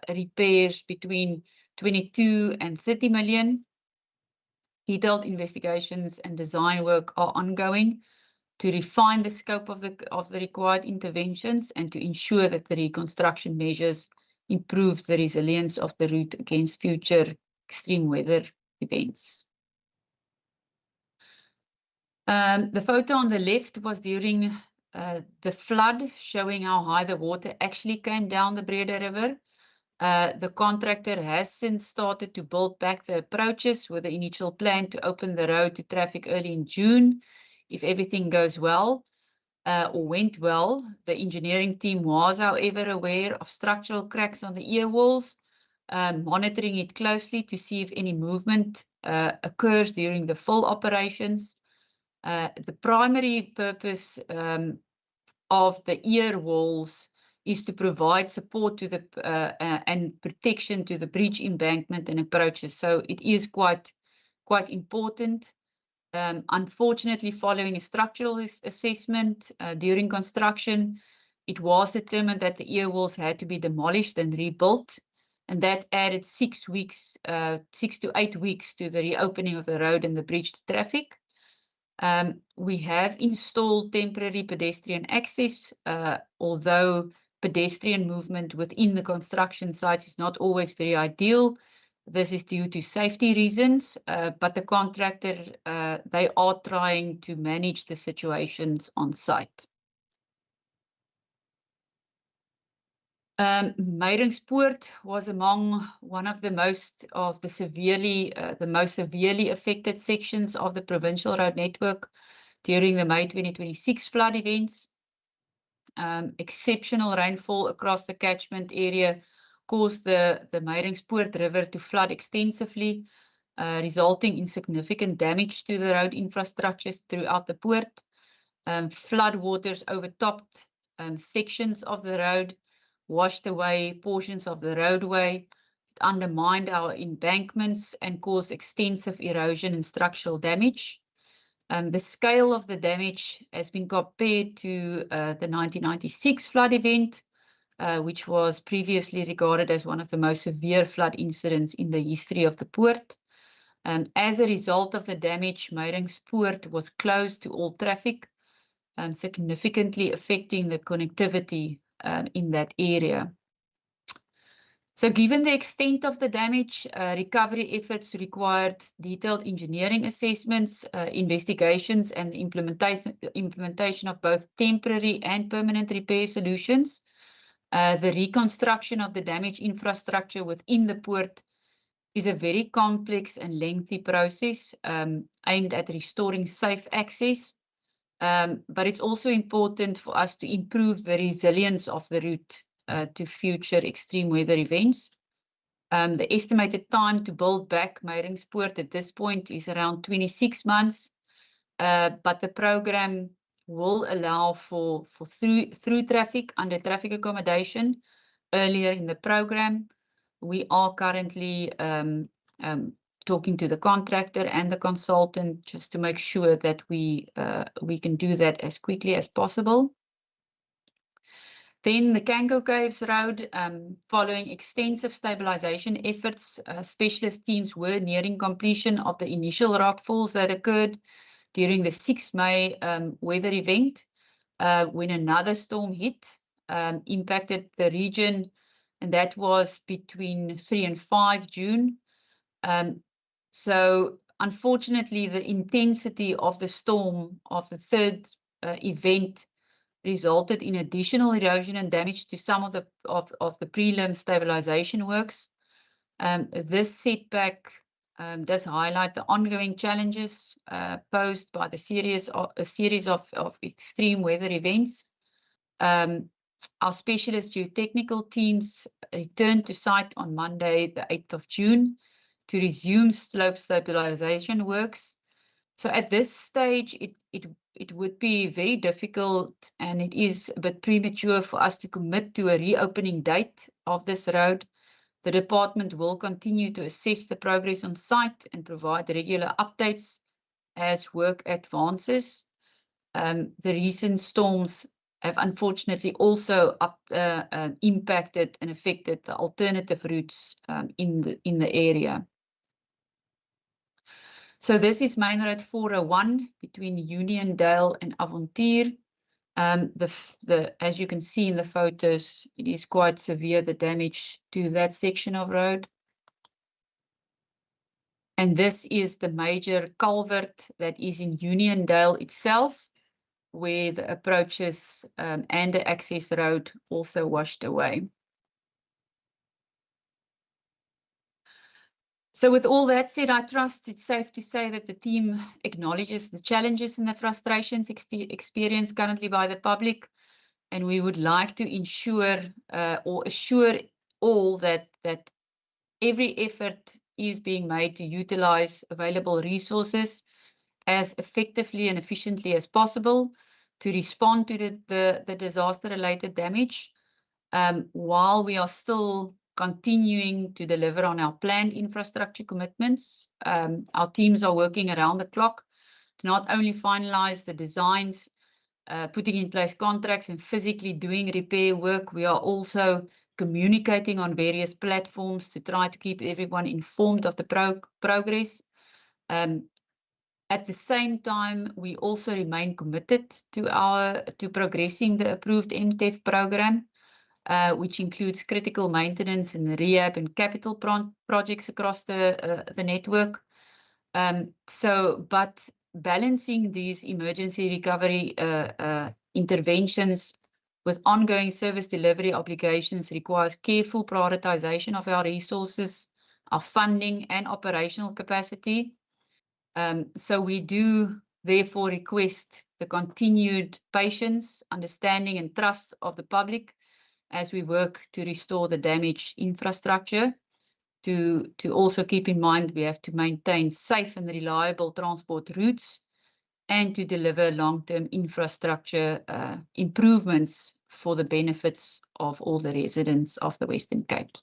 repairs between 22 and 30 million. Detailed investigations and design work are ongoing to refine the scope of the required interventions and to ensure that the reconstruction measures improve the resilience of the route against future extreme weather events. The photo on the left was during the flood, showing how high the water actually came down the Breda River. The contractor has since started to build back the approaches with the initial plan to open the road to traffic early in June. If everything goes well or went well, the engineering team was, however, aware of structural cracks on the ear walls, monitoring it closely to see if any movement occurs during the full operations. The primary purpose of the ear walls is to provide support to the and protection to the breach embankment and approaches. So it is quite important. Unfortunately, following a structural assessment during construction, it was determined that the ear walls had to be demolished and rebuilt, and that added 6 to 8 weeks to the reopening of the road and the bridge to traffic. We have installed temporary pedestrian access, although pedestrian movement within the construction sites is not always very ideal. This is due to safety reasons, but the contractor, they are trying to manage the situations on site. Meiringspoort was among one of the most severely affected sections of the provincial road network during the May 2026 flood events. Exceptional rainfall across the catchment area caused the Meiringspoort River to flood extensively, resulting in significant damage to the road infrastructures throughout the port. Flood waters overtopped sections of the road, washed away portions of the roadway, it undermined our embankments and caused extensive erosion and structural damage. The scale of the damage has been compared to the 1996 flood event, which was previously regarded as one of the most severe flood incidents in the history of the port. As a result of the damage, Meiringspoort was closed to all traffic, significantly affecting the connectivity in that area. So given the extent of the damage, recovery efforts required detailed engineering assessments, investigations, and implementation of both temporary and permanent repair solutions. The reconstruction of the damaged infrastructure within the port is a very complex and lengthy process aimed at restoring safe access. But it's also important for us to improve the resilience of the route to future extreme weather events. The estimated time to build back Meiringspoort at this point is around 26 months, but the program will allow for through traffic under traffic accommodation earlier in the program. We are currently talking to the contractor and the consultant just to make sure that we can do that as quickly as possible. Then the Kango Caves Road, following extensive stabilization efforts, specialist teams were nearing completion of the initial rockfalls that occurred during the 6 May weather event, when another storm hit, impacted the region, and that was between 3 and 5 June. So unfortunately, the intensity of the storm of the third event resulted in additional erosion and damage to some of the prelim stabilization works. This setback does highlight the ongoing challenges posed by a series of extreme weather events. Our specialist geotechnical teams returned to site on Monday, the 8th of June, to resume slope stabilization works. So at this stage, it would be very difficult, and it is a bit premature for us to commit to a reopening date of this road. The department will continue to assess the progress on site and provide regular updates as work advances. The recent storms have unfortunately also impacted and affected the alternative routes in the area. So this is Main Road 401 between Uniondale and Avontuur. As you can see in the photos, it is quite severe, the damage to that section of road. And this is the major culvert that is in Uniondale itself, where the approaches and the access road also washed away. So with all that said, I trust it's safe to say that the team acknowledges the challenges and the frustrations experienced currently by the public. And we would like to ensure or assure all that every effort is being made to utilize available resources as effectively and efficiently as possible to respond to the disaster-related damage, while we are still continuing to deliver on our planned infrastructure commitments. Our teams are working around the clock to not only finalize the designs, putting in place contracts and physically doing repair work. We are also communicating on various platforms to try to keep everyone informed of the progress. At the same time, we also remain committed to progressing the approved MTEF program, which includes critical maintenance and rehab and capital projects across the network. But balancing these emergency recovery interventions with ongoing service delivery obligations requires careful prioritization of our resources, our funding and operational capacity. So we do therefore request the continued patience, understanding and trust of the public as we work to restore the damaged infrastructure. To also keep in mind, we have to maintain safe and reliable transport routes and to deliver long-term infrastructure improvements for the benefits of all the residents of the Western Cape.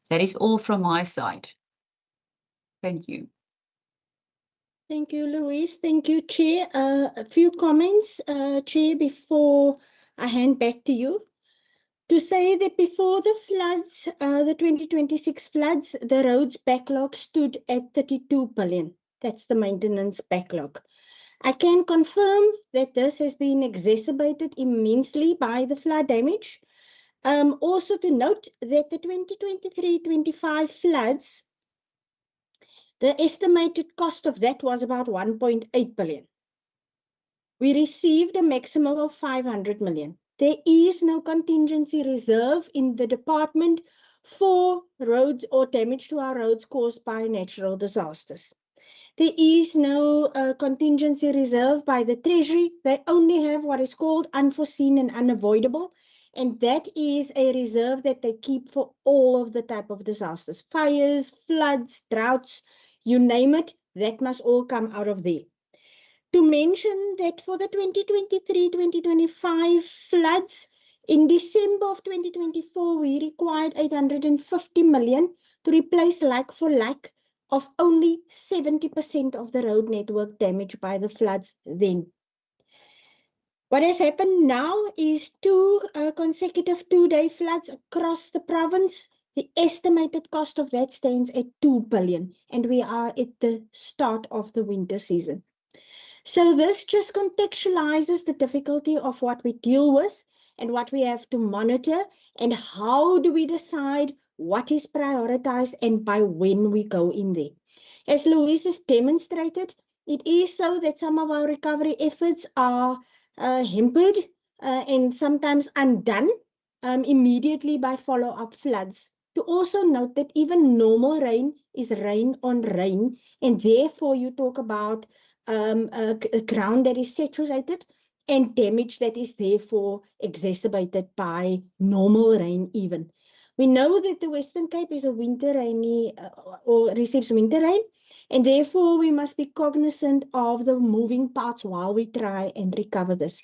That is all from my side. Thank you. Thank you, Louise. Thank you, Chair. A few comments, Chair, before I hand back to you. To say that before the floods, the 2026 floods, the roads backlog stood at 32 billion. That's the maintenance backlog. I can confirm that this has been exacerbated immensely by the flood damage. Also to note that the 2023-25 floods, the estimated cost of that was about 1.8 billion. We received a maximum of 500 million. There is no contingency reserve in the department for roads or damage to our roads caused by natural disasters. There is no contingency reserve by the Treasury. They only have what is called unforeseen and unavoidable. And that is a reserve that they keep for all of the type of disasters. Fires, floods, droughts, you name it, that must all come out of there. To mention that for the 2023-2025 floods, in December of 2024, we required 850 million to replace like for like of only 70% of the road network damaged by the floods then. What has happened now is two consecutive two-day floods across the province. The estimated cost of that stands at 2 billion, and we are at the start of the winter season. So this just contextualizes the difficulty of what we deal with and what we have to monitor and how do we decide what is prioritized and by when we go in there. As Louise has demonstrated, it is so that some of our recovery efforts are hampered and sometimes undone immediately by follow-up floods. To also note that even normal rain is rain on rain, and therefore you talk about a ground that is saturated and damage that is therefore exacerbated by normal rain even. We know that the Western Cape is a winter rainy or receives winter rain, and therefore we must be cognizant of the moving parts while we try and recover this.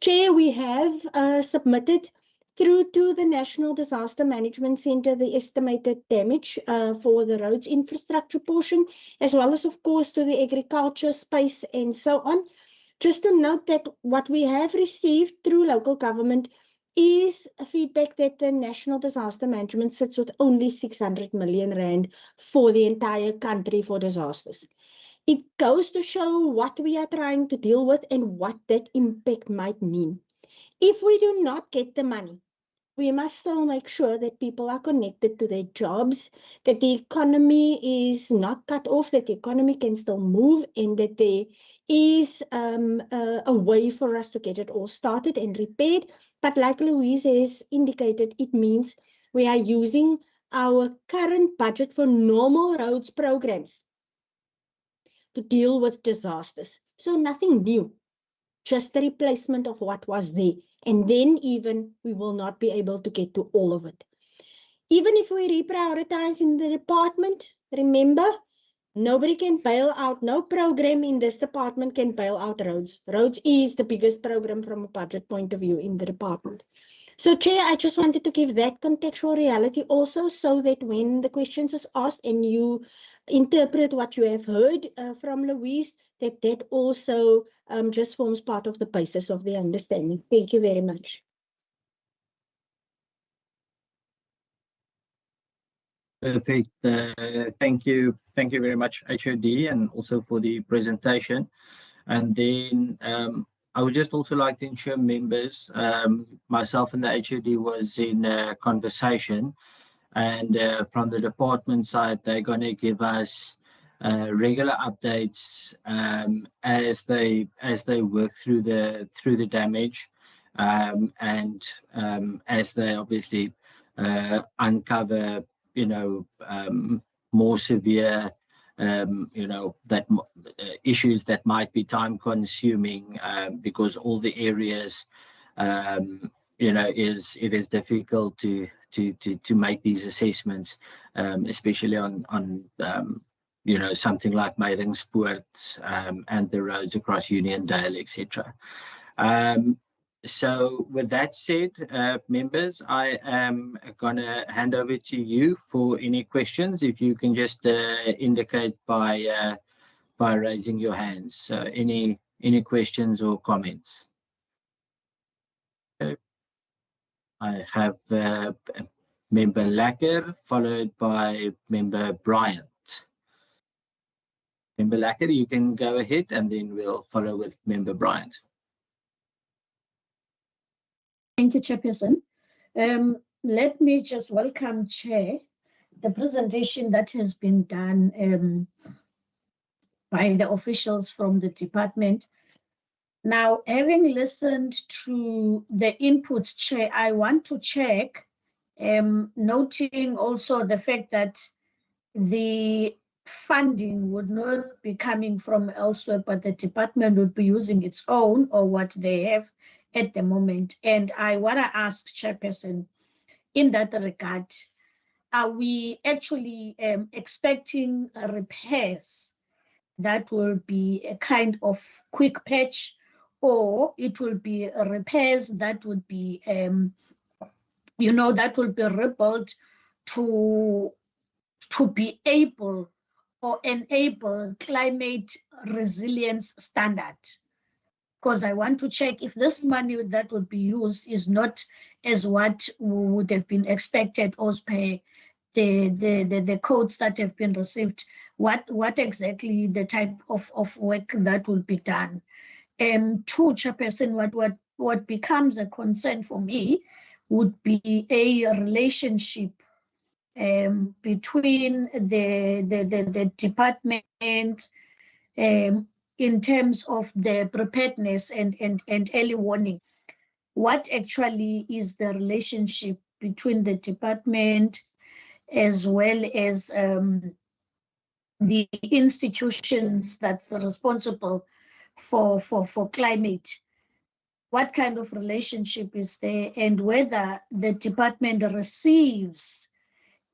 Chair, we have submitted through to the National Disaster Management Centre the estimated damage for the roads infrastructure portion, as well as, of course, to the agriculture space and so on. Just to note that what we have received through local government is a feedback that the National Disaster Management sits with only 600 million rand for the entire country for disasters. It goes to show what we are trying to deal with and what that impact might mean. If we do not get the money, we must still make sure that people are connected to their jobs, that the economy is not cut off, that the economy can still move, and that there is a way for us to get it all started and repaired. But like Louise has indicated, it means we are using our current budget for normal roads programs to deal with disasters. So nothing new, just the replacement of what was there. And then even we will not be able to get to all of it. Even if we reprioritize in the department, remember, nobody can bail out, no program in this department can bail out roads. Roads is the biggest program from a budget point of view in the department. So Chair, I just wanted to give that contextual reality also, so that when the questions is asked and you interpret what you have heard from Louise, that also just forms part of the basis of the understanding. Thank you very much. Perfect. Thank you very much, HOD, and also for the presentation. And then I would just also like to ensure members, myself and the HOD was in a conversation, and from the department side, they're going to give us regular updates as they work through the damage, and as they obviously uncover, more severe, issues that might be time consuming, because all the areas, it is difficult to make these assessments, especially on something like Meiringspoort, and the roads across Uniondale, etc. So with that said, members, I am going to hand over to you for any questions. If you can just indicate by raising your hands. So any questions or comments? Okay. I have Member Lacker, followed by Member Bryant. Member Lacker, you can go ahead, and then we'll follow with Member Bryant. Thank you, Chairperson. Let me just welcome, Chair, the presentation that has been done by the officials from the department. Now, having listened to the inputs, Chair, I want to check, noting also the fact that the funding would not be coming from elsewhere, but the department would be using its own or what they have at the moment. And I want to ask, Chairperson, in that regard, are we actually expecting repairs that will be a kind of quick patch, or it will be repairs that would be, that will be rebuilt to be able or enable climate resilience standard? Because I want to check if this money that would be used is not as what would have been expected as per the codes that have been received, what exactly the type of work that will be done. Two, Chairperson, what becomes a concern for me would be a relationship between the department in terms of the preparedness and early warning. What actually is the relationship between the department as well as the institutions that's responsible for climate? What kind of relationship is there, and whether the department receives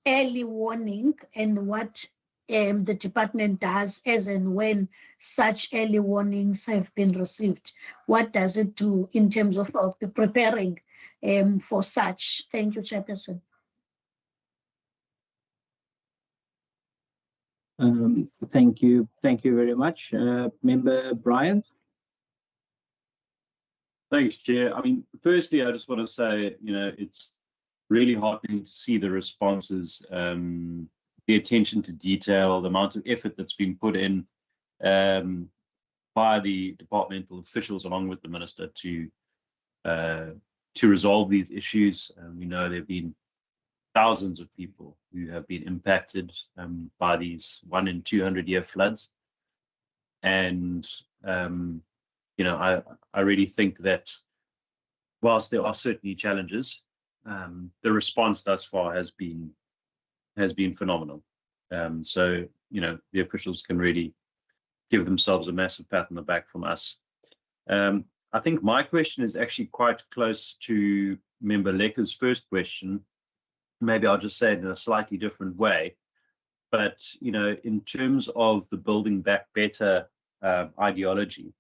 early warning, and what the department does as and when such early warnings have been received? What does it do in terms of preparing for such? Thank you, Chairperson. Thank you very much. Member Bryant. Thanks, Chair. I mean, firstly, I just want to say, it's really heartening to see the responses, the attention to detail, the amount of effort that's been put in by the departmental officials along with the minister to resolve these issues. We know there have been thousands of people who have been impacted by these 1 in 200 year floods. And, I really think that whilst there are certainly challenges, the response thus far has been phenomenal. So, the officials can really give themselves a massive pat on the back from us. I think my question is actually quite close to Member Lekker's first question. Maybe I'll just say it in a slightly different way. But, in terms of the Building Back Better ideology,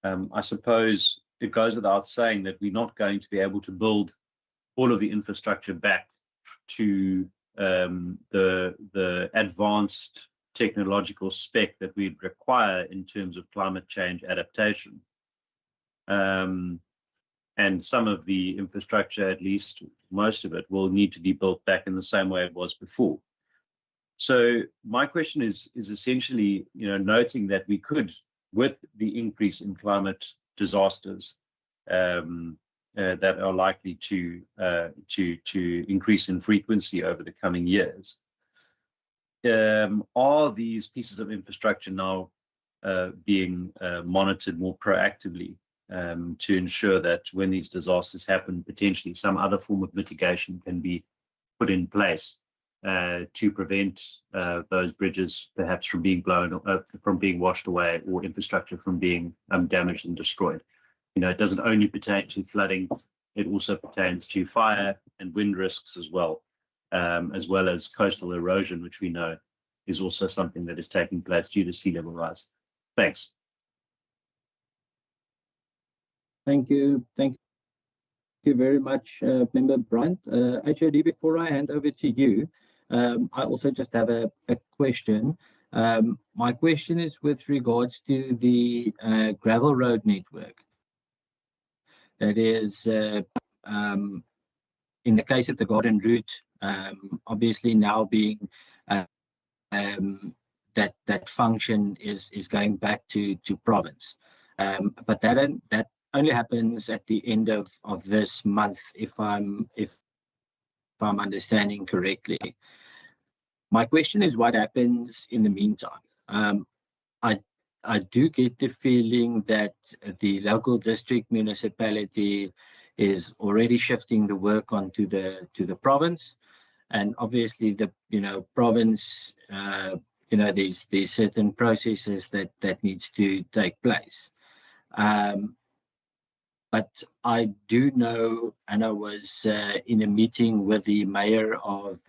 I suppose it goes without saying that we're not going to be able to build all of the infrastructure back to the advanced technological spec that we'd require in terms of climate change adaptation. And some of the infrastructure, at least most of it, will need to be built back in the same way it was before. So my question is essentially, noting that we could, with the increase in climate disasters that are likely to increase in frequency over the coming years, are these pieces of infrastructure now being monitored more proactively to ensure that when these disasters happen, potentially some other form of mitigation can be put in place to prevent those bridges perhaps from being from being washed away, or infrastructure from being damaged and destroyed? It doesn't only pertain to flooding, it also pertains to fire and wind risks as well as coastal erosion, which we know is also something that is taking place due to sea level rise. Thanks. Thank you. Thank you very much, Member Bryant. HOD, before I hand over to you, I also just have a question. My question is with regards to the gravel road network. That is, in the case of the Garden Route, obviously now being that function is going back to province, but that only happens at the end of this month, if I'm understanding correctly. My question is, what happens in the meantime? I do get the feeling that the local district municipality is already shifting the work onto the province, and obviously the province, there's certain processes that needs to take place. But I do know, and I was in a meeting with the mayor of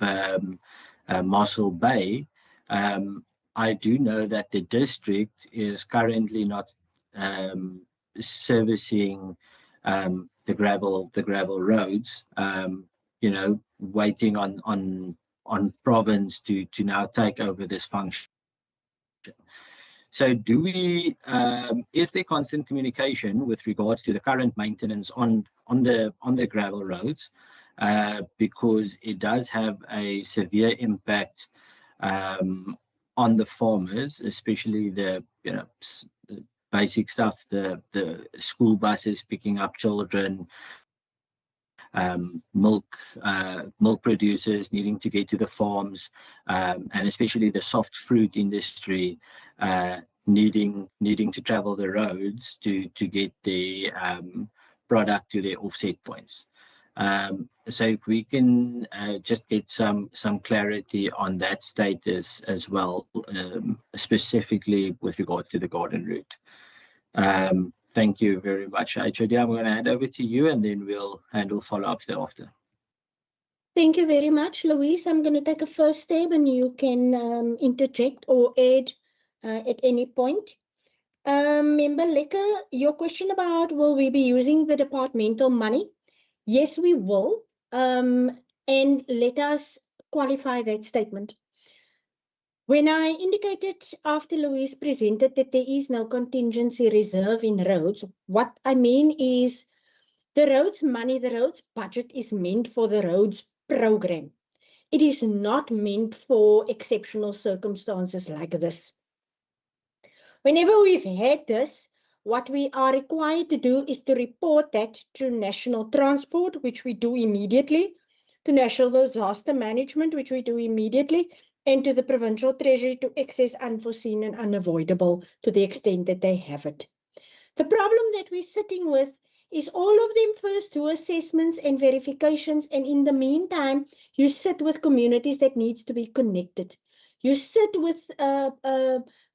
Mossel Bay. I do know that the district is currently not servicing the gravel roads. Waiting on province to now take over this function. So is there constant communication with regards to the current maintenance on the gravel roads? Because it does have a severe impact on the farmers, especially the basic stuff, the school buses picking up children, milk producers needing to get to the farms, and especially the soft fruit industry needing to travel the roads to get the product to their offset points. So if we can just get some clarity on that status as well, specifically with regard to the Garden Route. Thank you very much. HOD, I'm going to hand over to you, and then we'll handle follow-ups thereafter. Thank you very much, Louise. I'm going to take a first step, and you can interject or add at any point. Member Lekker, your question about will we be using the departmental money? Yes, we will. And let us qualify that statement. When I indicated after Louise presented that there is no contingency reserve in roads, what I mean is the roads money, the roads budget is meant for the roads program. It is not meant for exceptional circumstances like this. Whenever we've had this, what we are required to do is to report that to National Transport, which we do immediately, to National Disaster Management, which we do immediately, and to the Provincial Treasury to access unforeseen and unavoidable to the extent that they have it. The problem that we're sitting with is all of them first do assessments and verifications, and in the meantime, you sit with communities that needs to be connected. You sit with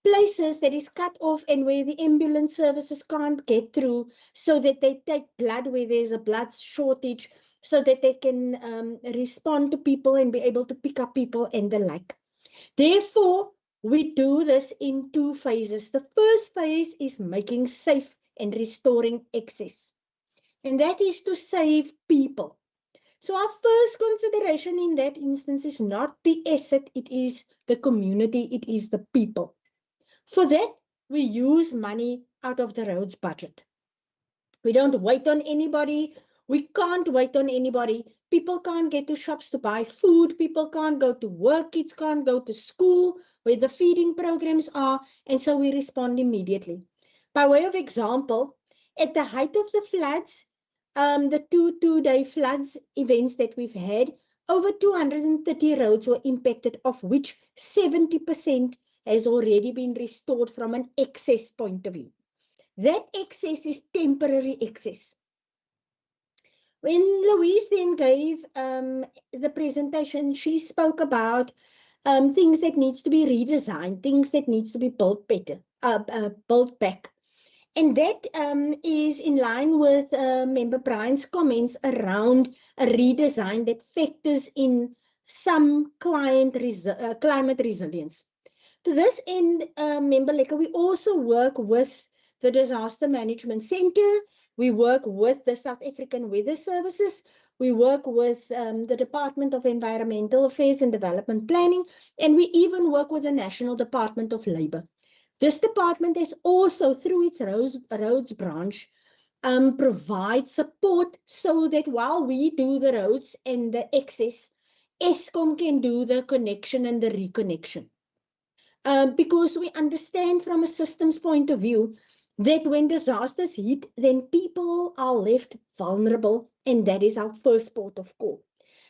places that is cut off and where the ambulance services can't get through, so that they take blood where there's a blood shortage, so that they can respond to people and be able to pick up people and the like. Therefore, we do this in 2 phases. The first phase is making safe and restoring access. And that is to save people. So our first consideration in that instance is not the asset, it is the community, it is the people. For that, we use money out of the roads budget. We don't wait on anybody. We can't wait on anybody. People can't get to shops to buy food. People can't go to work. Kids can't go to school where the feeding programs are. And so we respond immediately. By way of example, at the height of the floods, the two-day floods events that we've had, over 230 roads were impacted, of which 70% has already been restored from an access point of view. That access is temporary access. When Louise then gave the presentation, she spoke about things that needs to be redesigned, things that needs to be built better, built back. And that is in line with Member Brian's comments around a redesign that factors in some climate resilience. To this end, Member Lekker, we also work with the Disaster Management Center. We work with the South African Weather Services. We work with the Department of Environmental Affairs and Development Planning, and we even work with the National Department of Labour. This department is also, through its roads branch, provide support so that while we do the roads and the access, Eskom can do the connection and the reconnection. Because we understand from a systems point of view that when disasters hit, then people are left vulnerable, and that is our first port of call.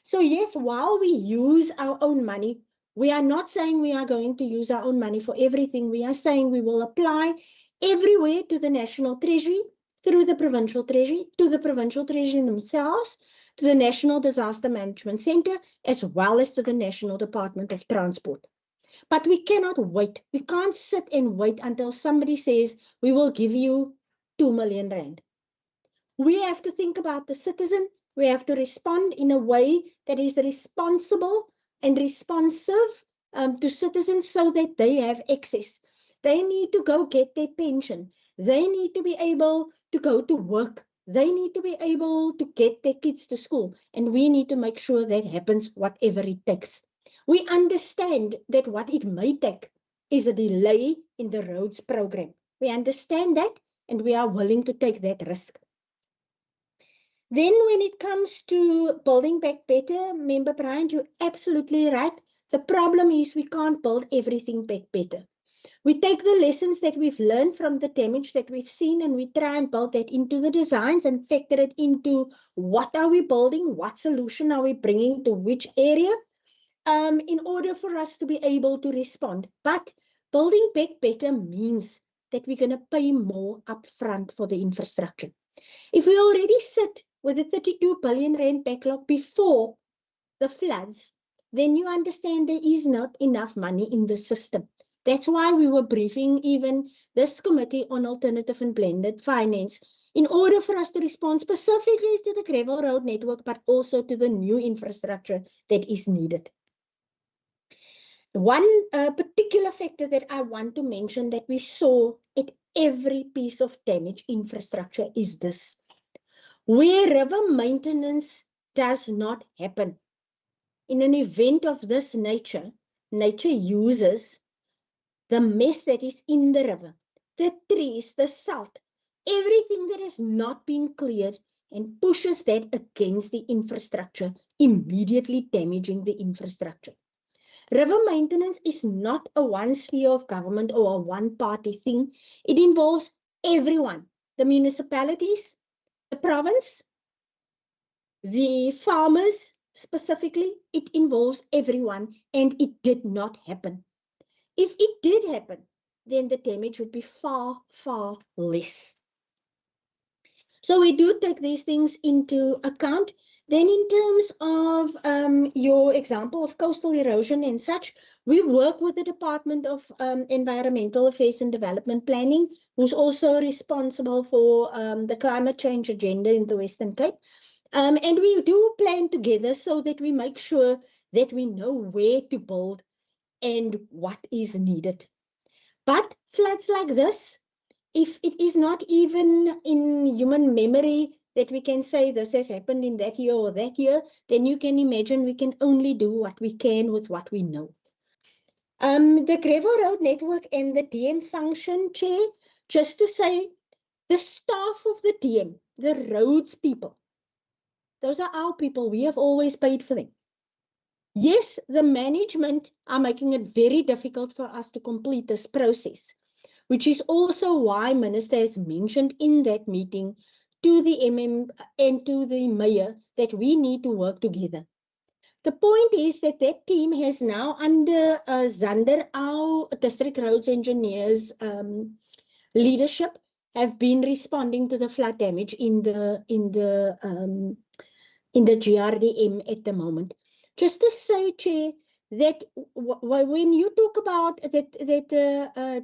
So yes, while we use our own money, we are not saying we are going to use our own money for everything. We are saying we will apply everywhere to the National Treasury, through the Provincial Treasury, to the Provincial Treasury themselves, to the National Disaster Management Center, as well as to the National Department of Transport. But we cannot wait. We can't sit and wait until somebody says, we will give you 2 million rand. We have to think about the citizen. We have to respond in a way that is responsible and responsive to citizens so that they have access. They need to go get their pension. They need to be able to go to work. They need to be able to get their kids to school. And we need to make sure that happens whatever it takes. We understand that what it may take is a delay in the roads program. We understand that, and we are willing to take that risk. Then when it comes to building back better, Member Brian, you're absolutely right. The problem is we can't build everything back better. We take the lessons that we've learned from the damage that we've seen, and we try and build that into the designs and factor it into what are we building, what solution are we bringing to which area, in order for us to be able to respond. But building back better means that we're going to pay more upfront for the infrastructure. If we already sit with a 32 billion rand backlog before the floods, then you understand there is not enough money in the system. That's why we were briefing even this committee on alternative and blended finance, in order for us to respond specifically to the gravel road network, but also to the new infrastructure that is needed. One particular factor that I want to mention that we saw at every piece of damage infrastructure is this. Where river maintenance does not happen, in an event of this nature, nature uses the mess that is in the river, the trees, the salt, everything that has not been cleared, and pushes that against the infrastructure, immediately damaging the infrastructure. River maintenance is not a one sphere of government or a one party thing. It involves everyone, the municipalities, the province, the farmers specifically. It involves everyone, and it did not happen. If it did happen, then the damage would be far, far less. So we do take these things into account. Then in terms of your example of coastal erosion and such, we work with the Department of Environmental Affairs and Development Planning, who's also responsible for the climate change agenda in the Western Cape. And we do plan together so that we make sure that we know where to build and what is needed. But floods like this, if it is not even in human memory that we can say this has happened in that year or that year, then you can imagine we can only do what we can with what we know. The gravel road network and the DM function, Chair, just to say, the staff of the DM, the roads people, those are our people. We have always paid for them. Yes, the management are making it very difficult for us to complete this process, which is also why Minister has mentioned in that meeting to the MM and to the Mayor that we need to work together. The point is that that team has now under Zander, our district roads engineers leadership, have been responding to the flood damage in the GRDM at the moment. Just to say, Chair, that when you talk about that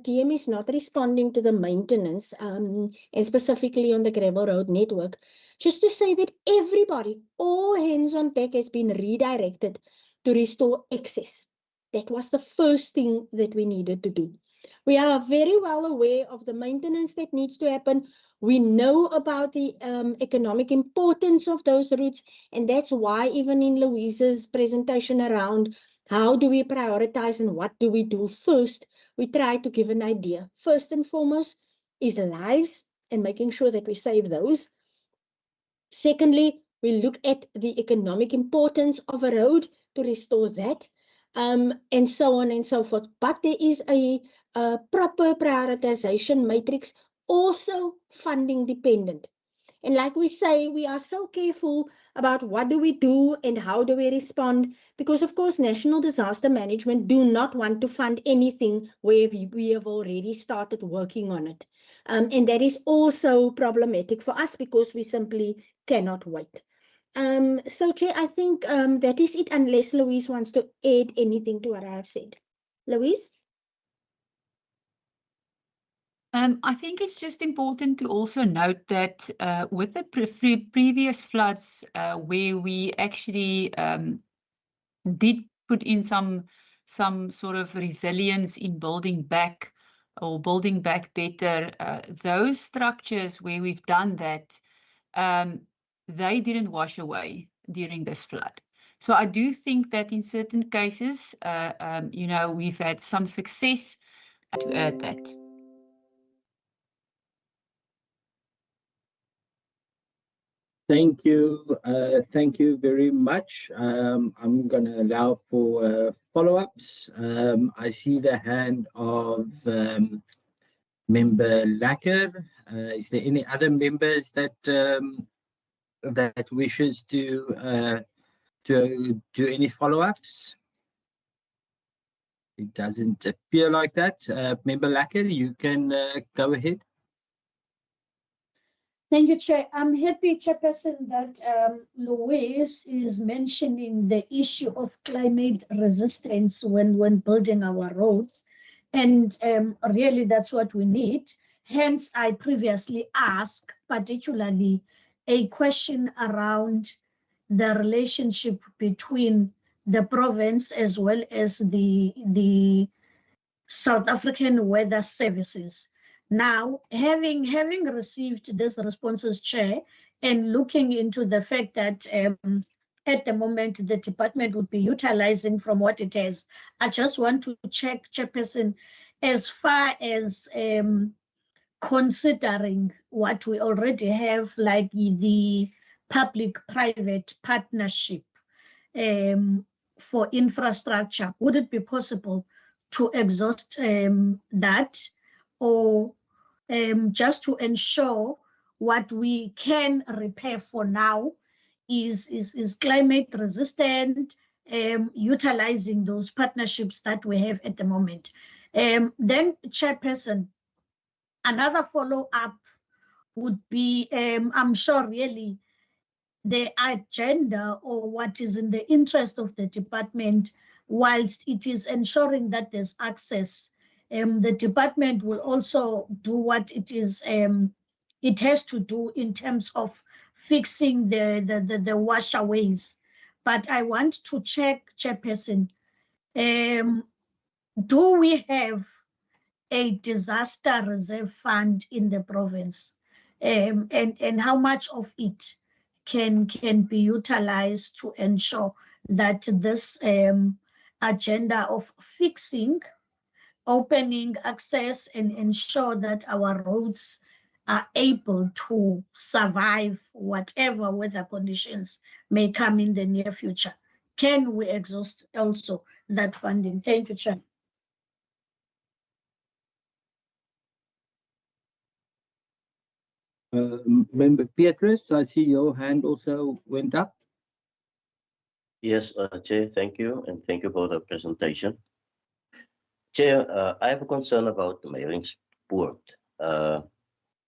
DM is not responding to the maintenance, and specifically on the gravel road network, just to say that everybody, all hands on deck, has been redirected to restore access. That was the first thing that we needed to do. We are very well aware of the maintenance that needs to happen. We know about the economic importance of those routes, and that's why even in Louise's presentation around how do we prioritize and what do we do first, we try to give an idea. First and foremost is lives and making sure that we save those. Secondly, we look at the economic importance of a road to restore that, and so on and so forth. But there is a proper prioritization matrix, also funding dependent. And like we say, we are so careful about what do we do and how do we respond, because of course, National Disaster Management do not want to fund anything where we have already started working on it. And that is also problematic for us because we simply cannot wait. So Chair, I think that is it, unless Louise wants to add anything to what I have said. Louise? I think it's just important to also note that with the previous floods where we actually did put in some sort of resilience in building back better, those structures where we've done that, they didn't wash away during this flood. So I do think that in certain cases, we've had some success to add that. Thank you very much. I'm going to allow for follow-ups. I see the hand of Member Lacker. Is there any other members that that wishes to do any follow-ups? It doesn't appear like that. Member Lacker, you can go ahead. Thank you, Chair. I'm happy, Chairperson, that Louise is mentioning the issue of climate resistance when building our roads. And really, that's what we need. Hence, I previously asked particularly a question around the relationship between the province as well as the South African Weather Services. Now, having received this responses, Chair, and looking into the fact that at the moment the department would be utilizing from what it has, I just want to check, Chairperson, as far as considering what we already have, like the public-private partnership, for infrastructure. Would it be possible to exhaust that, or just to ensure what we can repair for now is climate resistant, utilizing those partnerships that we have at the moment? Then, Chairperson, another follow-up would be, I'm sure really the agenda or what is in the interest of the department, whilst it is ensuring that there's access, the department will also do what it is it has to do in terms of fixing the washaways. But I want to check, Chairperson, do we have a disaster reserve fund in the province, and how much of it can be utilized to ensure that this agenda of fixing, opening access, and ensure that our roads are able to survive whatever weather conditions may come in the near future? Can we exhaust also that funding? Thank you, Chair. Member Beatrice, I see your hand also went up. Yes, Chair, thank you, and thank you for the presentation. Chair, I have a concern about the Meyringspoort.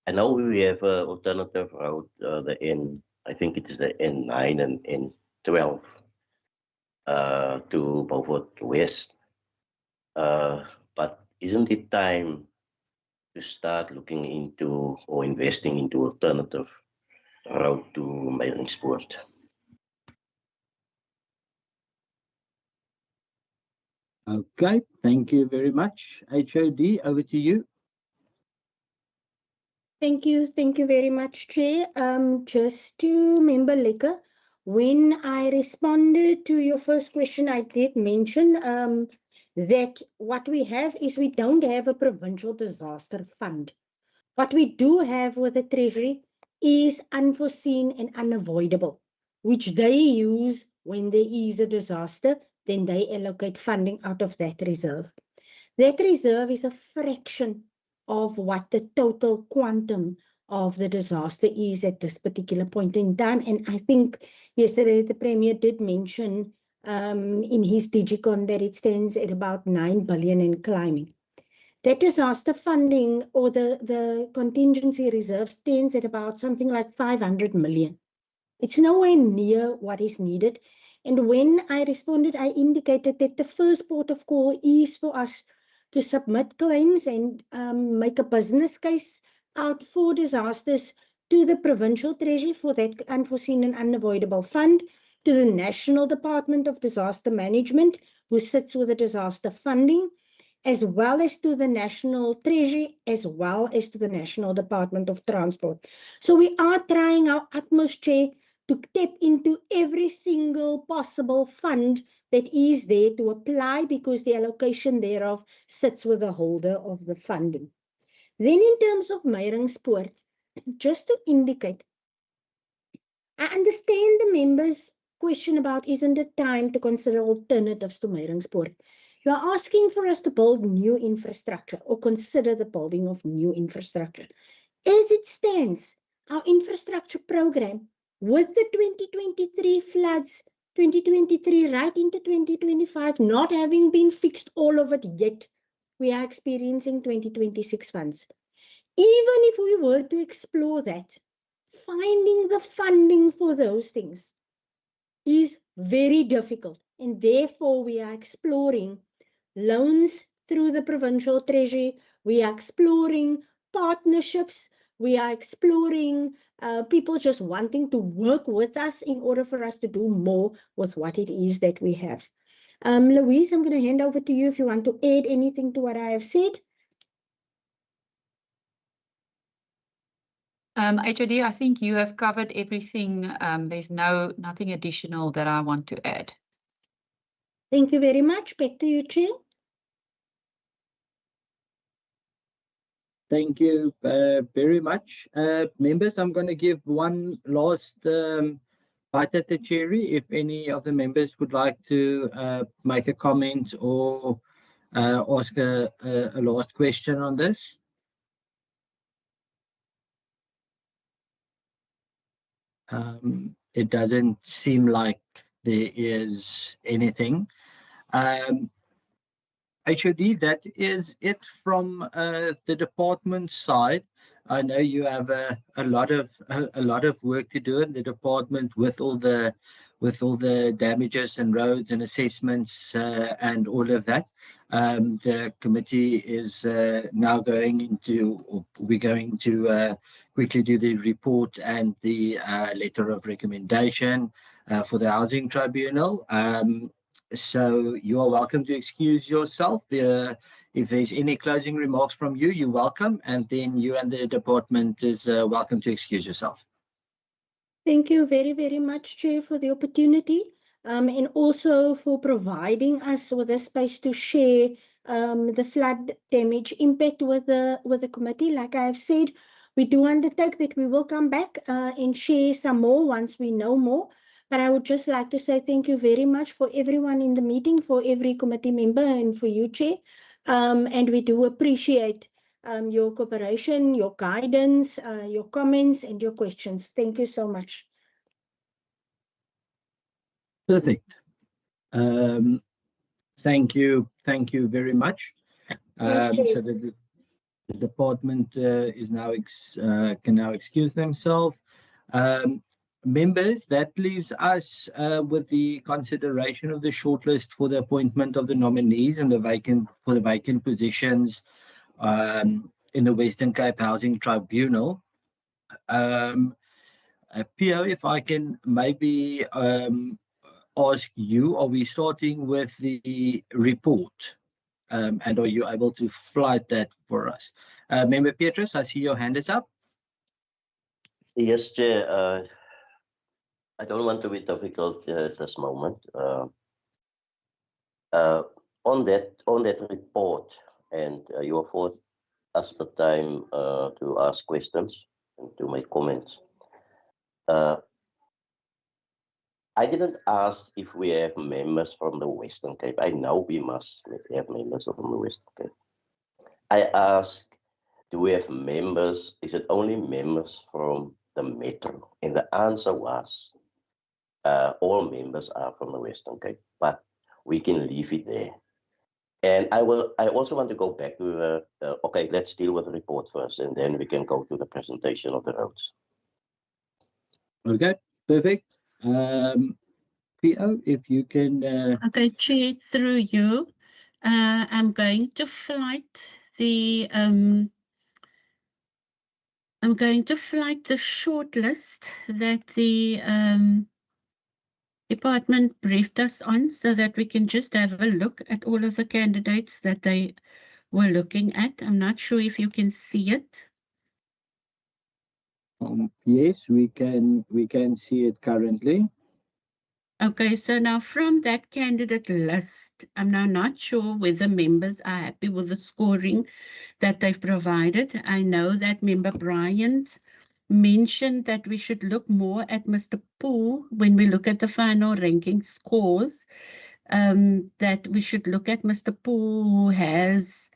I know we have an alternative route, I think it is the N9 and N12 to Beaufort West. But isn't it time to start looking into or investing into alternative route to Meyringspoort? Okay, thank you very much. HOD, over to you. Thank you very much, Chair. Just to Member Lekker, when I responded to your first question, I did mention that what we have is we don't have a provincial disaster fund. What we do have with the Treasury is unforeseen and unavoidable, which they use when there is a disaster, then they allocate funding out of that reserve. That reserve is a fraction of what the total quantum of the disaster is at this particular point in time. And I think yesterday the Premier did mention in his Digicon that it stands at about 9 billion and climbing. That disaster funding or the contingency reserve stands at about something like 500 million. It's nowhere near what is needed. And when I responded, I indicated that the first port of call is for us to submit claims and make a business case out for disasters to the Provincial Treasury for that unforeseen and unavoidable fund, to the National Department of Disaster Management, who sits with the disaster funding, as well as to the National Treasury, as well as to the National Department of Transport. So we are trying our utmost, Chair, to tap into every single possible fund that is there to apply, because the allocation thereof sits with the holder of the funding. Then in terms of Meyringspoort, just to indicate, I understand the members' question about isn't it time to consider alternatives to Meyringspoort. You are asking for us to build new infrastructure or consider the building of new infrastructure. As it stands, our infrastructure program with the 2023 floods, 2023 right into 2025, not having been fixed all of it yet, we are experiencing 2026 funds. Even if we were to explore that, finding the funding for those things is very difficult. And therefore, we are exploring loans through the Provincial Treasury. We are exploring partnerships. We are exploring people just wanting to work with us in order for us to do more with what it is that we have. Louise, I'm going to hand over to you if you want to add anything to what I have said. HOD, I think you have covered everything. There's nothing additional that I want to add. Thank you very much. Back to you, Chair. Thank you very much. Members, I'm going to give one last Right at the cherry, if any of the members would like to make a comment or ask a last question on this. It doesn't seem like there is anything. HOD, that is it from the department side. I know you have a lot of work to do in the department with all the damages and roads and assessments and all of that. The committee is now going into, or we're going to quickly do the report and the letter of recommendation for the Housing Tribunal. So you are welcome to excuse yourself. If there's any closing remarks from you, you're welcome. And then you and the department is welcome to excuse yourself. Thank you very, very much, Chair, for the opportunity and also for providing us with a space to share the flood damage impact with the committee. Like I have said, we do undertake that we will come back and share some more once we know more. But I would just like to say thank you very much for everyone in the meeting, for every committee member and for you, Chair. And we do appreciate your cooperation, your guidance, your comments and your questions. Thank you so much. Perfect. Thank you very much. So the department is now can now excuse themselves. Members, that leaves us with the consideration of the shortlist for the appointment of the nominees and the vacant positions in the Western Cape Housing Tribunal. PO, if I can maybe ask you, are we starting with the report? And are you able to flight that for us? Member Petrus, I see your hand is up. Yes, Chair. I don't want to be difficult at this moment. On that report, and you afford us the time to ask questions and to make comments. I didn't ask if we have members from the Western Cape. I know we must have members from the Western Cape. I asked, do we have members? Is it only members from the Metro? And the answer was, all members are from the Western Cape, but we can leave it there. And I also want to go back to okay, let's deal with the report first, and then we can go to the presentation of the roads. Okay, perfect. PO, if you can. Okay, Chair, through you, I'm going to flight the shortlist that the department briefed us on, so that we can just have a look at all of the candidates that they were looking at. I'm not sure if you can see it. Yes, we can see it currently. Okay, so now from that candidate list, I'm now not sure whether members are happy with the scoring that they've provided. I know that Member Bryant mentioned that we should look more at Mr. Poole when we look at the final ranking scores, that we should look at Mr. Poole, who has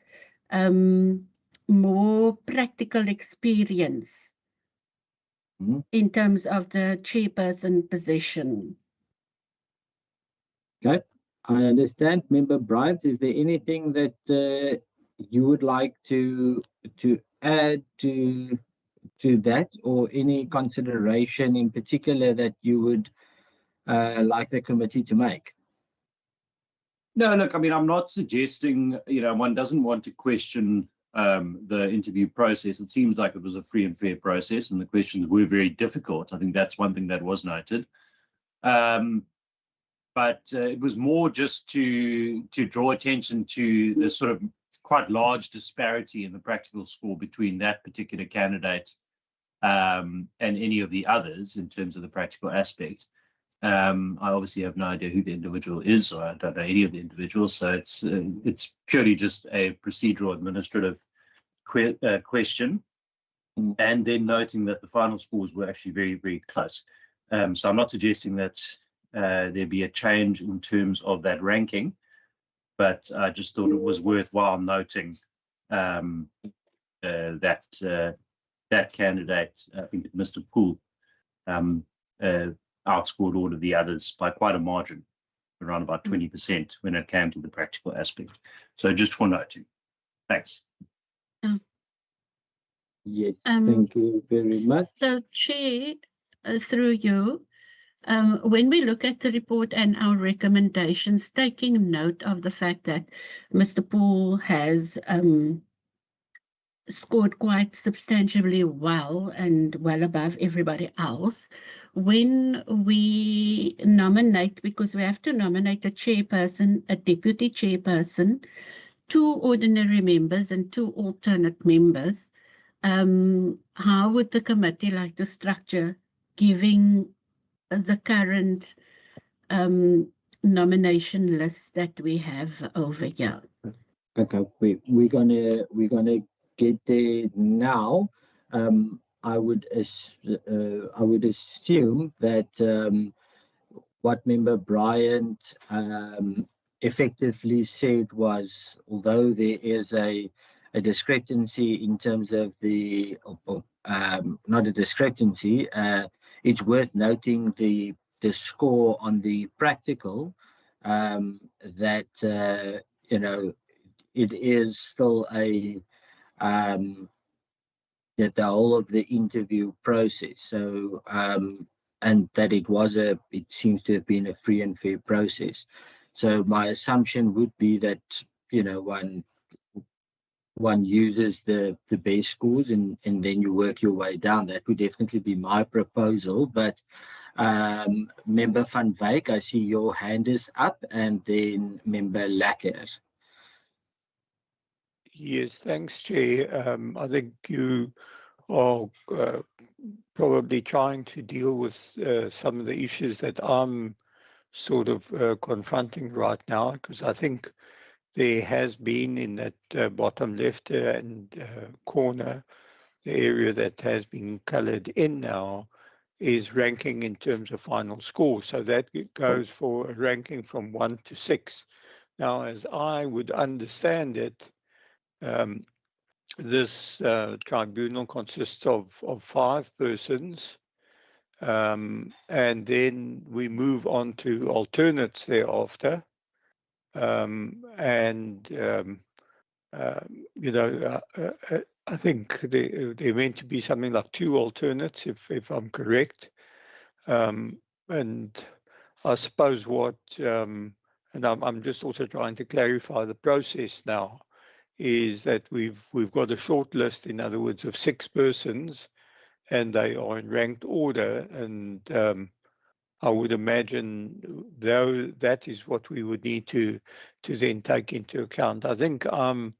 more practical experience in terms of the chairperson position. Okay, I understand. Member Bryant, is there anything that you would like to add to that, or any consideration in particular that you would like the committee to make? No, look, I mean, I'm not suggesting, one doesn't want to question the interview process. It seems like it was a free and fair process, and the questions were very difficult. I think that's one thing that was noted. But it was more just to draw attention to the sort of quite large disparity in the practical score between that particular candidate and any of the others in terms of the practical aspect. I obviously have no idea who the individual is, or I don't know any of the individuals, so it's purely just a procedural administrative question, and then noting that the final scores were actually very, very close. So I'm not suggesting that there be a change in terms of that ranking, but I just thought it was worthwhile noting that that candidate, I think Mr. Poole, outscored all of the others by quite a margin, around about 20% when it came to the practical aspect. So just for noting. Thanks. Yes, thank you very much. So, Chair, through you, when we look at the report and our recommendations, taking note of the fact that Mr. Poole has scored quite substantially well and well above everybody else, when we nominate, because we have to nominate a chairperson, a deputy chairperson, 2 ordinary members and 2 alternate members, how would the committee like to structure, giving the current nomination list that we have over here? Okay, we're gonna get there now. I would assume that what Member Bryant effectively said was, although there is a discrepancy in terms of the, not a discrepancy, it's worth noting the score on the practical, that you know, it is still a that the whole of the interview process. So and that it seems to have been a free and fair process. So my assumption would be that, you know, one uses the base scores and then you work your way down. That would definitely be my proposal. But Member Van Wyk, I see your hand is up, and then Member Lekker. Yes, thanks, Chair. I think you are probably trying to deal with some of the issues that I'm sort of confronting right now, because I think there has been in that bottom left corner, the area that has been colored in now is ranking in terms of final score. So that goes for a ranking from 1 to 6. Now, as I would understand it, this tribunal consists of 5 persons, and then we move on to alternates thereafter. You know, I think there meant to be something like 2 alternates, if I'm correct. And I suppose what, and I'm just also trying to clarify the process now, is that we've got a short list, in other words, of 6 persons, and they are in ranked order. And I would imagine, though, that is what we would need to then take into account. I think I'm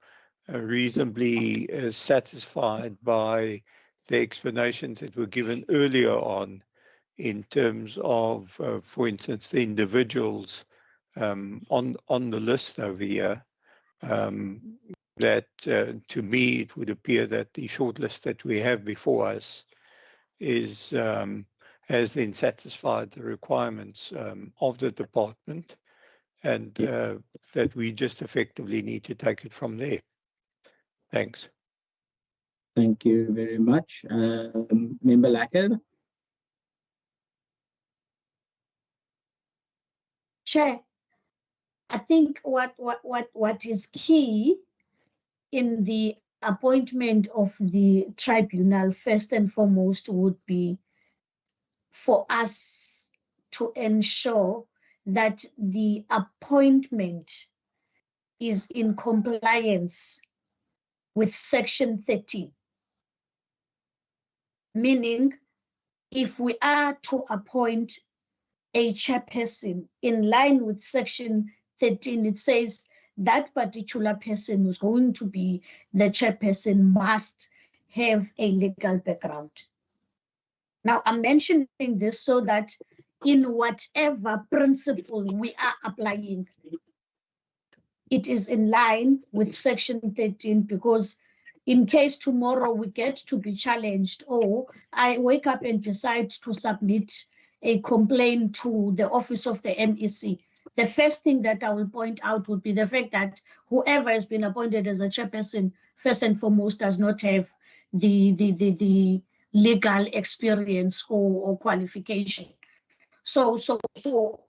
reasonably satisfied by the explanations that were given earlier on in terms of, for instance, the individuals on the list over here. That to me, it would appear that the shortlist that we have before us is has then satisfied the requirements of the department, and that we just effectively need to take it from there. Thanks. Thank you very much. Member Lekker? Chair, I think what is key in the appointment of the tribunal, first and foremost, would be for us to ensure that the appointment is in compliance with Section 13. Meaning, if we are to appoint a chairperson in line with Section 13, it says that particular person who's going to be the chairperson must have a legal background. Now, I'm mentioning this so that in whatever principle we are applying, it is in line with Section 13, because in case tomorrow we get to be challenged, or I wake up and decide to submit a complaint to the office of the MEC. The first thing that I will point out would be the fact that whoever has been appointed as a chairperson, first and foremost, does not have the legal experience or qualification. So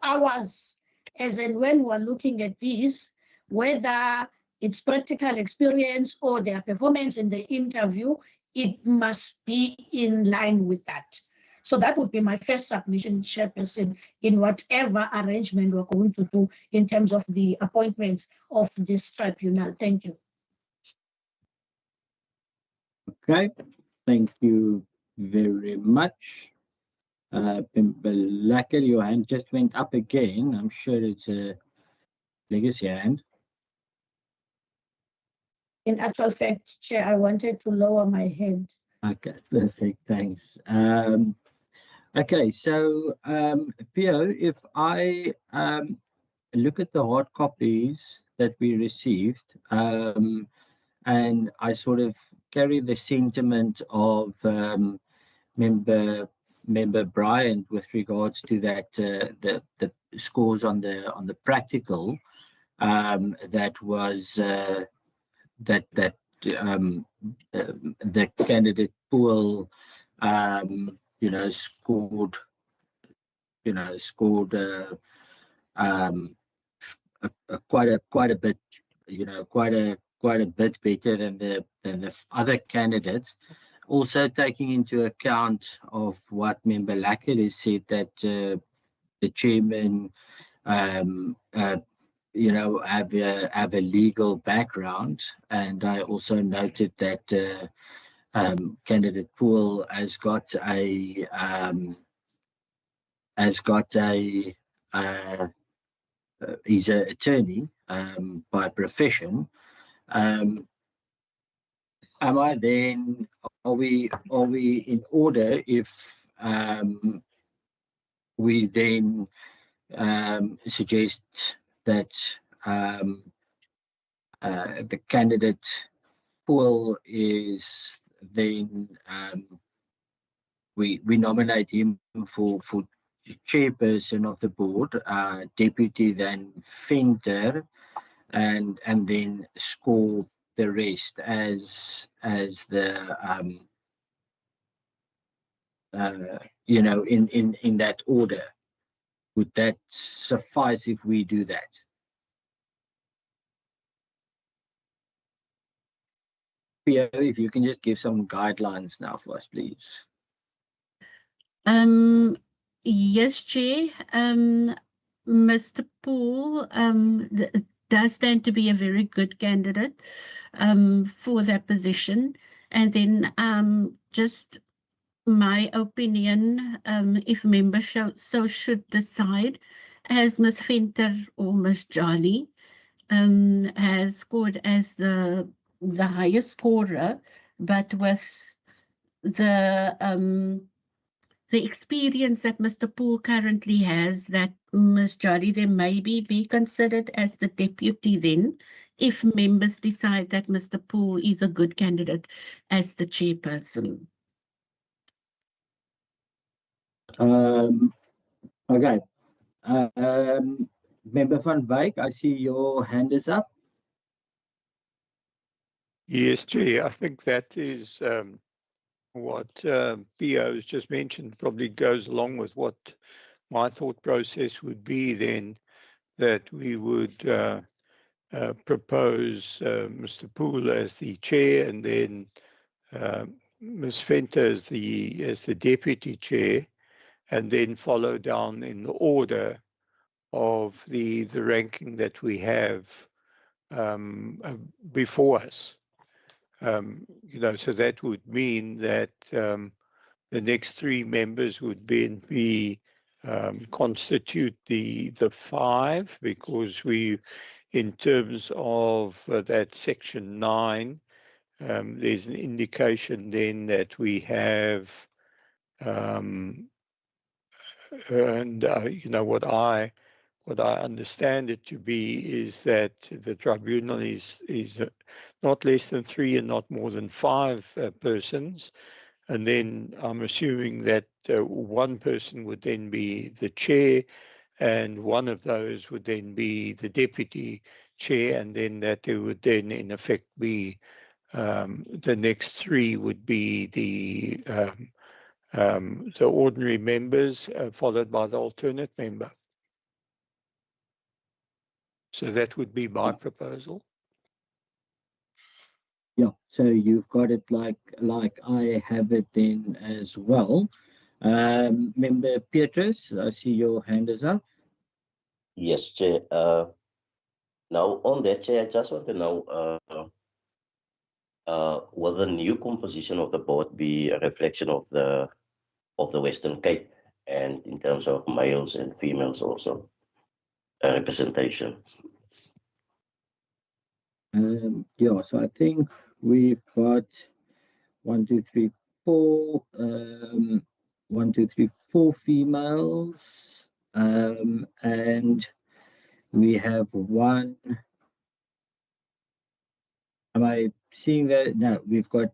ours, as in when we're looking at this, whether it's practical experience or their performance in the interview, it must be in line with that. So that would be my first submission, chairperson, in whatever arrangement we're going to do in terms of the appointments of this tribunal. Thank you. Okay, thank you very much. Pimbalakal, your hand just went up again. I'm sure it's a legacy hand. In actual fact, Chair, I wanted to lower my head. Okay, perfect, thanks. Okay, so Pio, if I look at the hard copies that we received, and I sort of carry the sentiment of member Bryant with regards to that the scores on the practical, that was the candidate pool scored quite a bit, quite a bit better than the other candidates. Also taking into account of what Member Lackett has said, that the chairman have a legal background, and I also noted that candidate pool has got a he's an attorney by profession. Am I then, are we in order if we then suggest that the candidate pool is then we nominate him for chairperson of the board, deputy then Venter, and then score the rest as the in that order? Would that suffice if we do that? Pio, if you can just give some guidelines now for us, please. Yes, Chair. Mr. Paul does stand to be a very good candidate for that position. And then just my opinion, if members so should decide, as Ms. Venter or Ms. Jolly has scored as the highest scorer, but with the experience that Mr. Poole currently has, that Ms. Jolly then maybe be considered as the deputy then, if members decide that Mr. Poole is a good candidate as the chairperson. Okay. Member Van Wyk, I see your hand is up. Yes, Chair. I think that is what Pio has just mentioned, probably goes along with what my thought process would be then, that we would propose Mr. Poole as the chair, and then Ms. Venter as the deputy chair, and then follow down in the order of the ranking that we have before us. So that would mean that the next three members would be constitute the 5, because we, in terms of that section 9, there's an indication then that we have and what I understand it to be is that the tribunal is not less than 3 and not more than 5 persons. And then I'm assuming that one person would then be the chair, and one of those would then be the deputy chair, and then that there would then in effect be the next three would be the ordinary members, followed by the alternate member. So that would be my proposal. Yeah, so you've got it like I have it then as well. Member Petrus, I see your hand is up. Yes, Chair. Now on that, Chair, I just want to know will the new composition of the board be a reflection of the Western Cape, and in terms of males and females also representation? Yeah, so I think we've got 1, 2, 3, 4. 1, 2, 3, 4 females, and we have one. Am I seeing that? No, we've got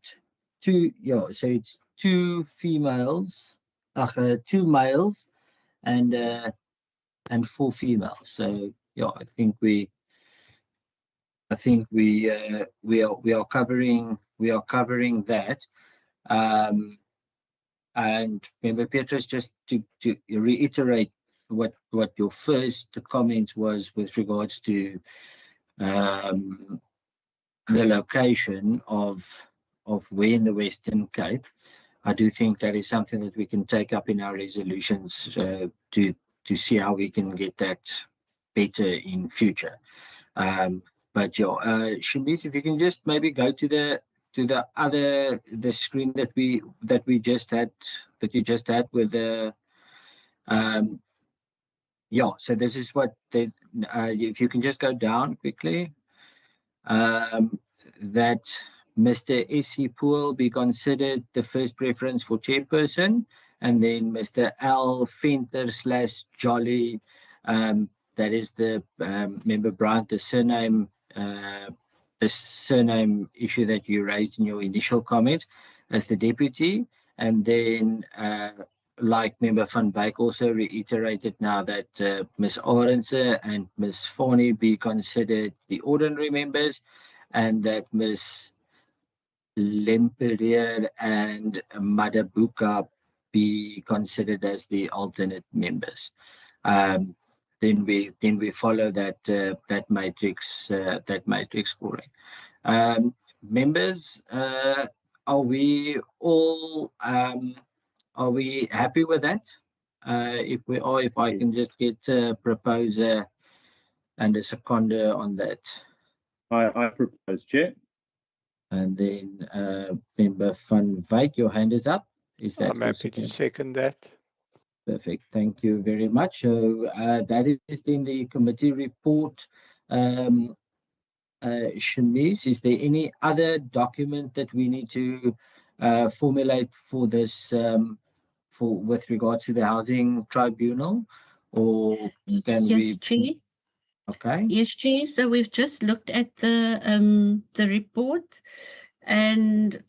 2. Yeah, so it's 2 females, 2 males, and 4 females. So yeah, I think we are covering that. And Member Petrus, just to reiterate what your first comment was with regards to the location of where in the Western Cape. I do think that is something that we can take up in our resolutions to see how we can get that better in future. But yeah, Shanice, if you can just maybe go to the screen that we just had, that you just had with the yeah. So this is what the if you can just go down quickly, that Mr. S.C. Poole be considered the first preference for chairperson, and then Mr. L. Venter / Jolly, that is the Member Brandt, the surname issue that you raised in your initial comments, as the deputy. And then like Member Van Wyk also reiterated now that Ms. Arendse and Ms. Forney be considered the ordinary members, and that Ms. Lempereur and Madabuka be considered as the alternate members. Then we follow that matrix scoring. Members, are we all are we happy with that? If we are, if I can just get a proposer and a seconder on that. I propose, Chair. And then Member Van Wyk, your hand is up. Is that I'm happy to second that. Perfect. Thank you very much. So that is in the committee report. Shanice, is there any other document that we need to formulate for this, with regard to the housing tribunal, or can Yes, Chair. Okay. Yes, Chair. So we've just looked at the report, and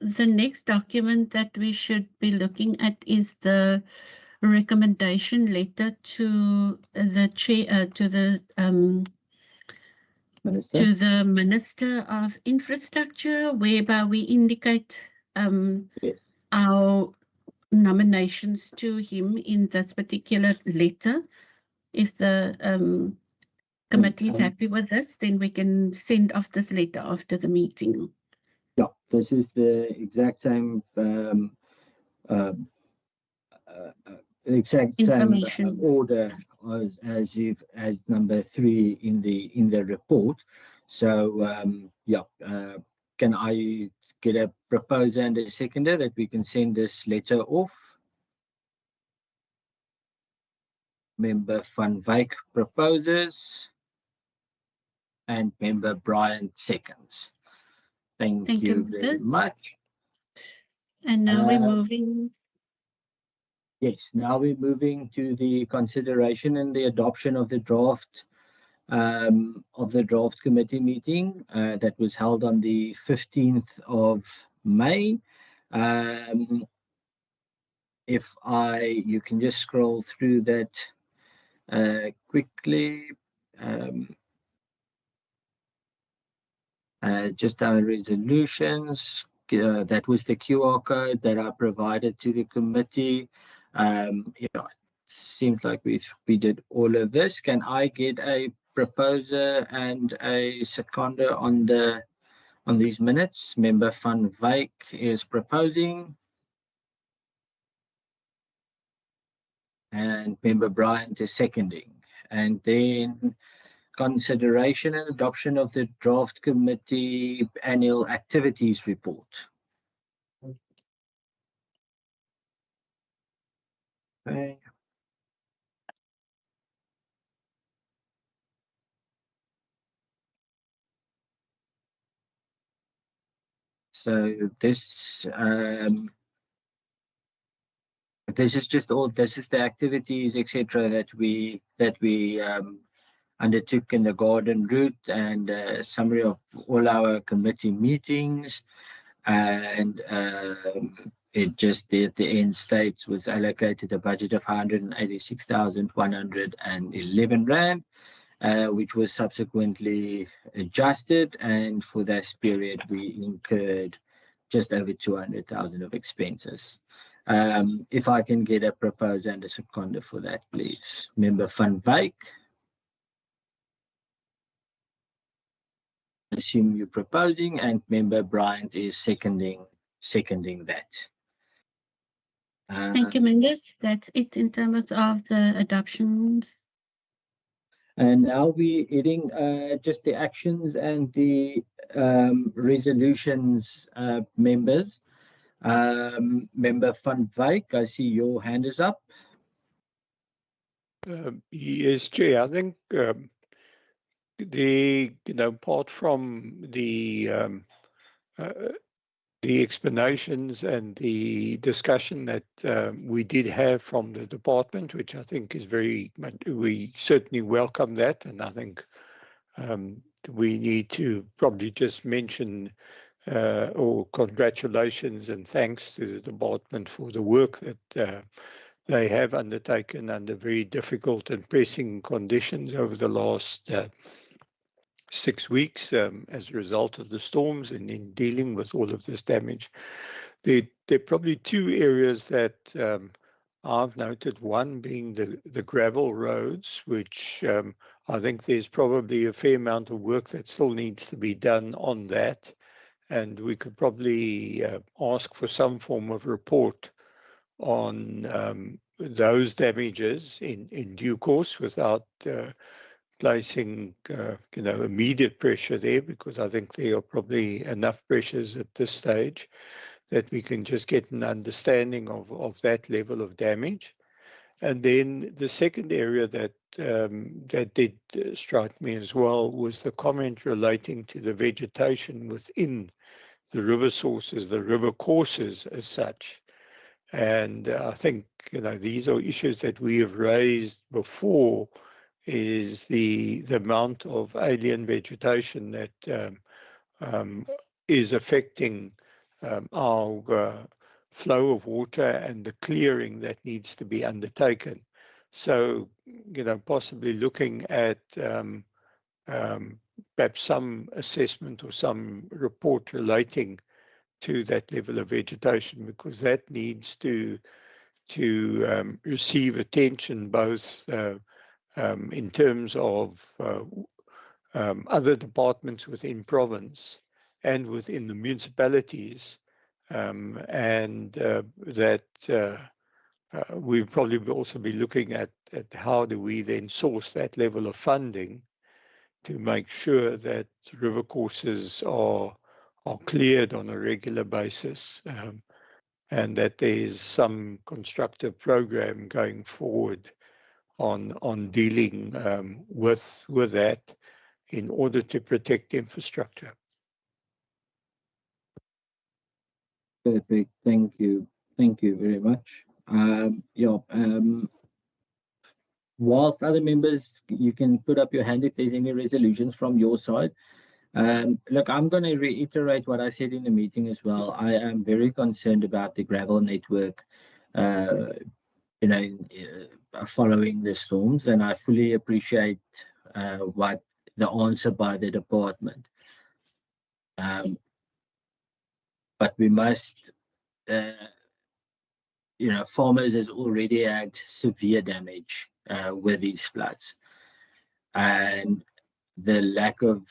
the next document that we should be looking at is the recommendation letter to the chair, to the Minister of Infrastructure, whereby we indicate Yes. our nominations to him in this particular letter. If the committee is happy with this, then we can send off this letter after the meeting. Yeah, this is the exact same same order as number 3 in the report. So yeah, can I get a proposer and a seconder that we can send this letter off? Member Van Wyk proposes, and Member Bryant seconds. Thank you very much. And now we're moving. Yes, now we're moving to the consideration and the adoption of the draft committee meeting that was held on the 15th of May. If you can just scroll through that quickly. Just our resolutions. That was the QR code that I provided to the committee. It seems like we did all of this. Can I get a proposer and a seconder on these minutes? Member Van Wyk is proposing, and Member Bryant is seconding. And then consideration and adoption of the draft committee annual activities report. Okay. So this is just all. This is the activities, etc., that we undertook in the garden route, and a summary of all our committee meetings. And it just at the end states was allocated a budget of 186,111 rand, which was subsequently adjusted, and for this period we incurred just over 200,000 of expenses. If I can get a proposer and a seconder for that, please. Member Van Wyk. Assume you're proposing, and Member Bryant is seconding that. Thank you, members. That's it in terms of the adoptions. And now we're heading just the actions and the resolutions, members. Member Van Wyk, I see your hand is up. Yes, Chair. I think apart from the explanations and the discussion that we did have from the department, which I think is we certainly welcome that, and I think we need to probably just mention or congratulations and thanks to the department for the work that they have undertaken under very difficult and pressing conditions over the last 6 weeks as a result of the storms and in dealing with all of this damage. There are probably two areas that I've noted, one being the gravel roads, which I think there's probably a fair amount of work that still needs to be done on that. And we could probably ask for some form of report on those damages in due course without placing immediate pressure there, because I think there are probably enough pressures at this stage that we can just get an understanding of that level of damage. And then the second area that did strike me as well was the comment relating to the vegetation within the river sources, the river courses as such. And I think these are issues that we have raised before, is the amount of alien vegetation that is affecting our flow of water and the clearing that needs to be undertaken. So, possibly looking at perhaps some assessment or some report relating to that level of vegetation, because that needs to receive attention both in terms of other departments within province and within the municipalities, and that we probably will also be looking at how do we then source that level of funding to make sure that river courses are cleared on a regular basis, and that there is some constructive program going forward on dealing with that in order to protect infrastructure. Perfect. Thank you. Thank you very much. Whilst other members, you can put up your hand if there's any resolutions from your side. Look, I'm going to reiterate what I said in the meeting as well. I am very concerned about the gravel network, following the storms, and I fully appreciate what the answer by the department. But we must, farmers has already had severe damage with these floods, and the lack of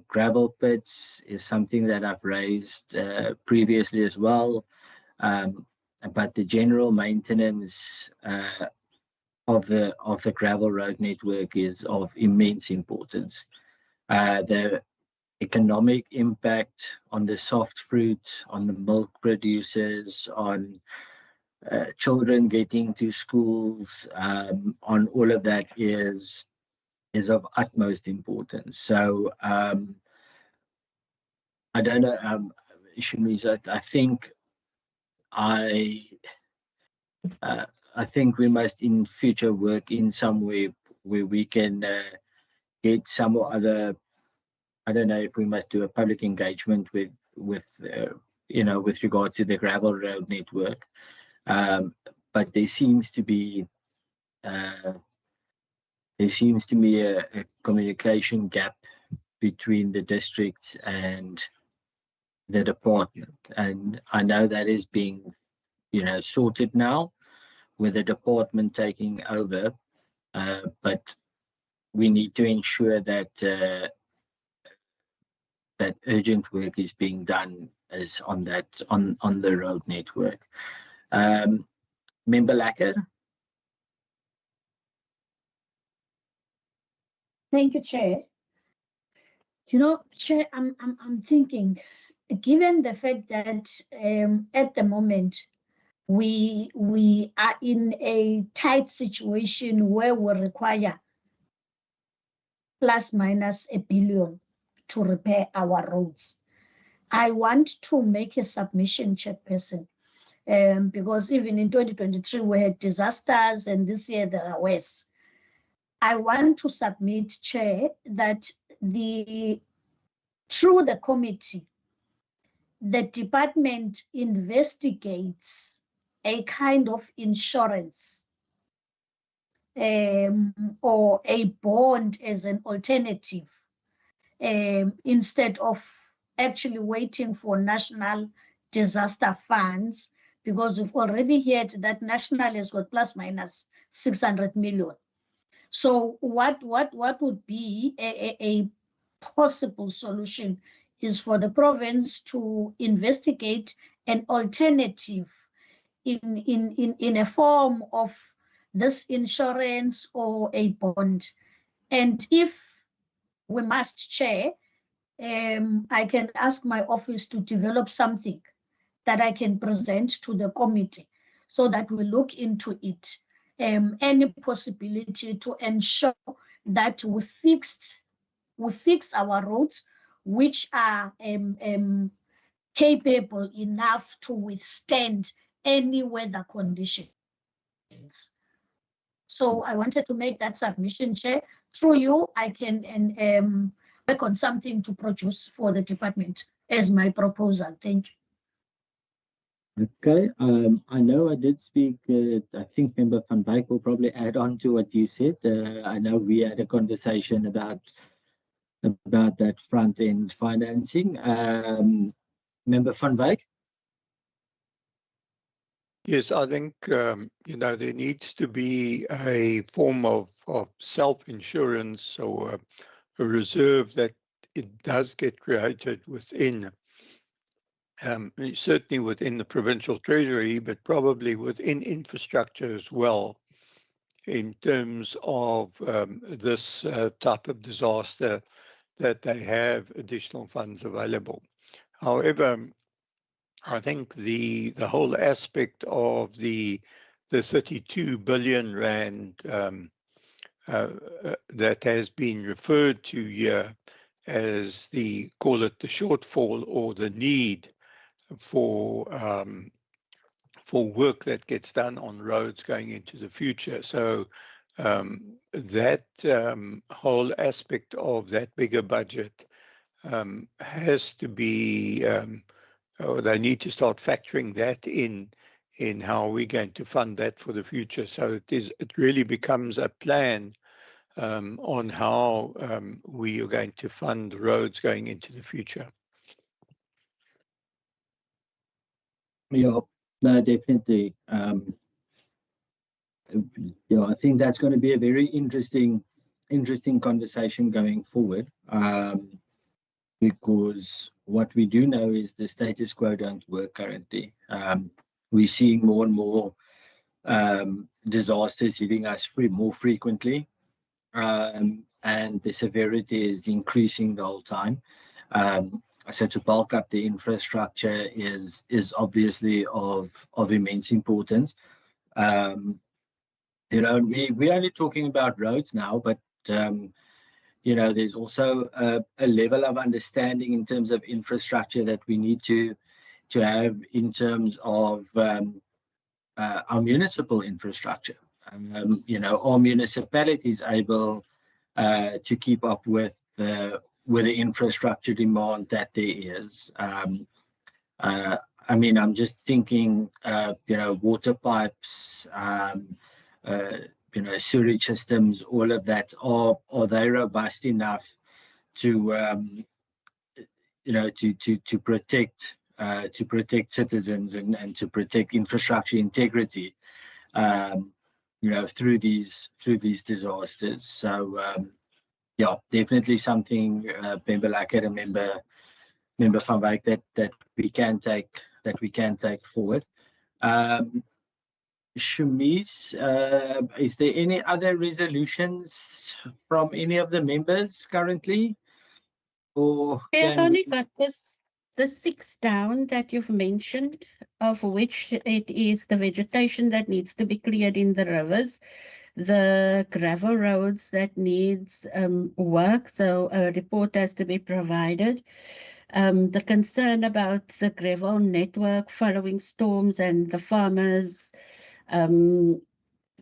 gravel pits is something that I've raised previously as well. But the general maintenance of the gravel road network is of immense importance. The economic impact on the soft fruit, on the milk producers, on children getting to schools, on all of that is of utmost importance. So I don't know, Shamiz, I think we must in future work in some way where we can get some or other. I don't know if we must do a public engagement with regard to the gravel road network, but there seems to be a communication gap between the districts and the department, and I know that is being sorted now with the department taking over, but we need to ensure that that urgent work is being done as on the road network. Member Lacker. Thank you, Chair. Chair, I'm thinking, given the fact that at the moment we are in a tight situation where we require plus minus $1 billion to repair our roads, I want to make a submission, Chairperson, because even in 2023 we had disasters, and this year there are worse. I want to submit, Chair, that through the committee, the department investigates a kind of insurance or a bond as an alternative, instead of actually waiting for national disaster funds, because we've already heard that national has got plus minus 600 million. So what would be a possible solution is for the province to investigate an alternative in a form of this insurance or a bond. And if we must, Chair, I can ask my office to develop something that I can present to the committee so that we look into it. Any possibility to ensure that we fix our roads, which are capable enough to withstand any weather conditions. So I wanted to make that submission, Chair. Through you, I can work on something to produce for the department as my proposal. Thank you. Okay, I know I did speak, I think Member Van Wyk will probably add on to what you said. I know we had a conversation about that front-end financing. Member Van Wyk? Yes, I think, there needs to be a form of self-insurance or a reserve that it does get created within, certainly within the provincial treasury, but probably within infrastructure as well, in terms of this type of disaster, that they have additional funds available. However, I think the whole aspect of the 32 billion rand that has been referred to here as call it the shortfall or the need for work that gets done on roads going into the future. So that whole aspect of that bigger budget has to be, or they need to start factoring that in how we're going to fund that for the future. So it really becomes a plan on how we are going to fund roads going into the future. Yeah, no, definitely. Yeah, I think that's going to be a very interesting conversation going forward. Because what we do know is the status quo don't work currently. We're seeing more and more disasters hitting us more frequently, and the severity is increasing the whole time. So to bulk up the infrastructure is obviously of immense importance. We're only talking about roads now, but there's also a level of understanding in terms of infrastructure that we need to have in terms of our municipal infrastructure. Are municipalities able to keep up with the infrastructure demand that there is? I'm just thinking, water pipes, sewage systems, all of that, are they robust enough to protect citizens and to protect infrastructure integrity through these disasters? So yeah, definitely something, member Lackett and member Van Wyk, that we can take forward. Shamiz, is there any other resolutions from any of the members currently? Or I've only got the 6 down that you've mentioned, of which it is the vegetation that needs to be cleared in the rivers, the gravel roads that needs work, so a report has to be provided. The concern about the gravel network following storms and the farmers'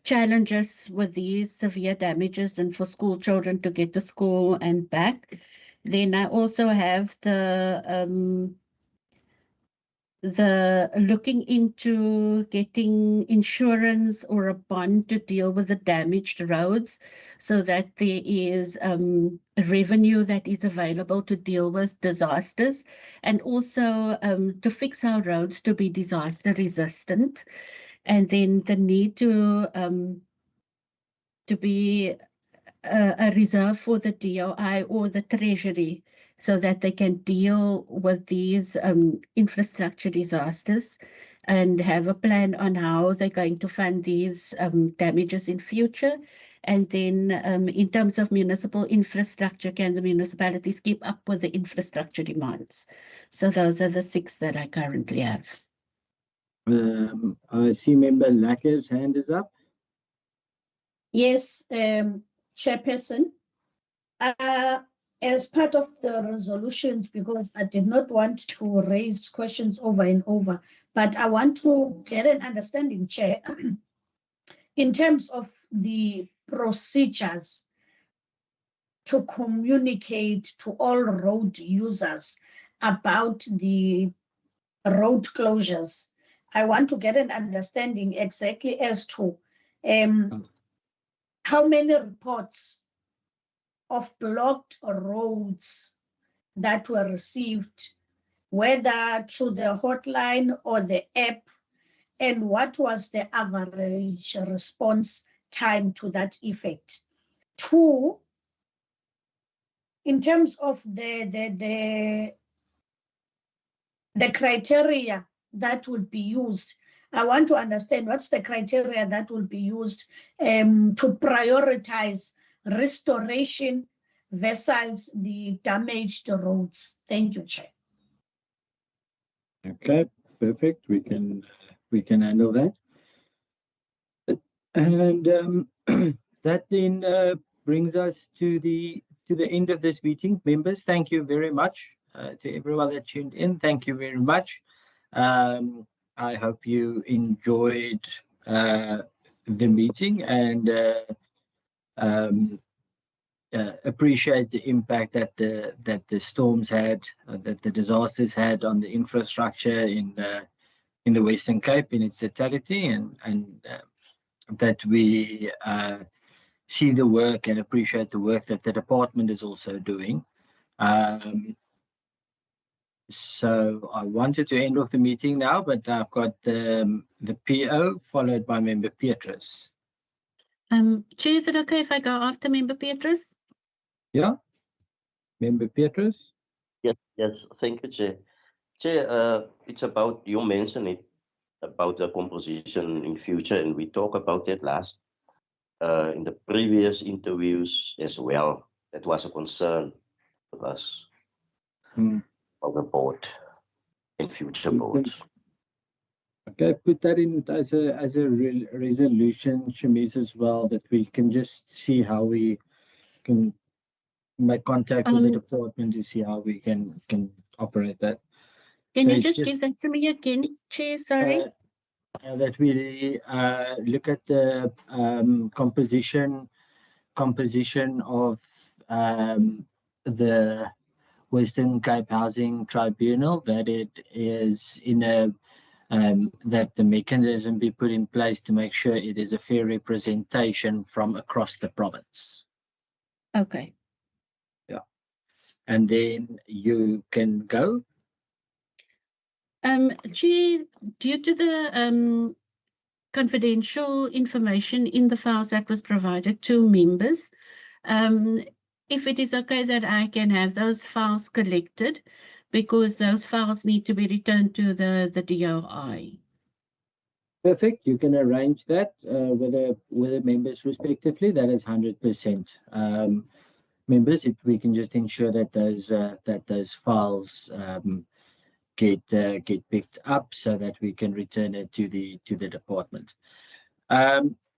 challenges with these severe damages and for school children to get to school and back. Then I also have the looking into getting insurance or a bond to deal with the damaged roads, so that there is revenue that is available to deal with disasters, and also to fix our roads to be disaster resistant. And then the need to be a reserve for the DOI or the Treasury, so that they can deal with these infrastructure disasters and have a plan on how they're going to fund these damages in future. And then in terms of municipal infrastructure, can the municipalities keep up with the infrastructure demands? So those are the 6 that I currently have. I see member Lacker's hand is up. Yes, Chairperson. As part of the resolutions, because I did not want to raise questions over and over, but I want to get an understanding, Chair, in terms of the procedures to communicate to all road users about the road closures. I want to get an understanding exactly as to how many reports of blocked roads that were received, whether through the hotline or the app, and what was the average response time to that effect. 2, in terms of the criteria that would be used, I want to understand what's the criteria that will be used to prioritize restoration versus the damaged roads. Thank you, Chair. Okay, perfect. We can handle that. And that then brings us to the end of this meeting. Members, thank you very much. To everyone that tuned in, thank you very much. I hope you enjoyed the meeting, and appreciate the impact that the storms had, that the disasters had on the infrastructure in the Western Cape in its totality, and that we see the work and appreciate the work that the department is also doing. So I wanted to end off the meeting now, but I've got the PO followed by Member Petrus. Chair, is it okay if I go after Member Petrus? Yeah, Member Petrus. Yes, yes. Thank you, Chair. Chair, it's about, you mentioned it, about the composition in future, and we talked about it last in the previous interviews as well. That was a concern of us, of the board and future boards. Okay, put that in as a resolution, Shamise, as well, that we can just see how we can make contact with the department to see how we can operate that. Can So you it's just give that to me again, Chair? Sorry. That we look at the composition of the Western Cape Housing Tribunal, that it is in a that the mechanism be put in place to make sure it is a fair representation from across the province. Okay. Yeah. And then you can go. Chair, due to the confidential information in the files that was provided to members, if it is okay that I can have those files collected, because those files need to be returned to the DOI. Perfect. You can arrange that with the members respectively. That is 100%. Members, if we can just ensure that those files get picked up so that we can return it to the department.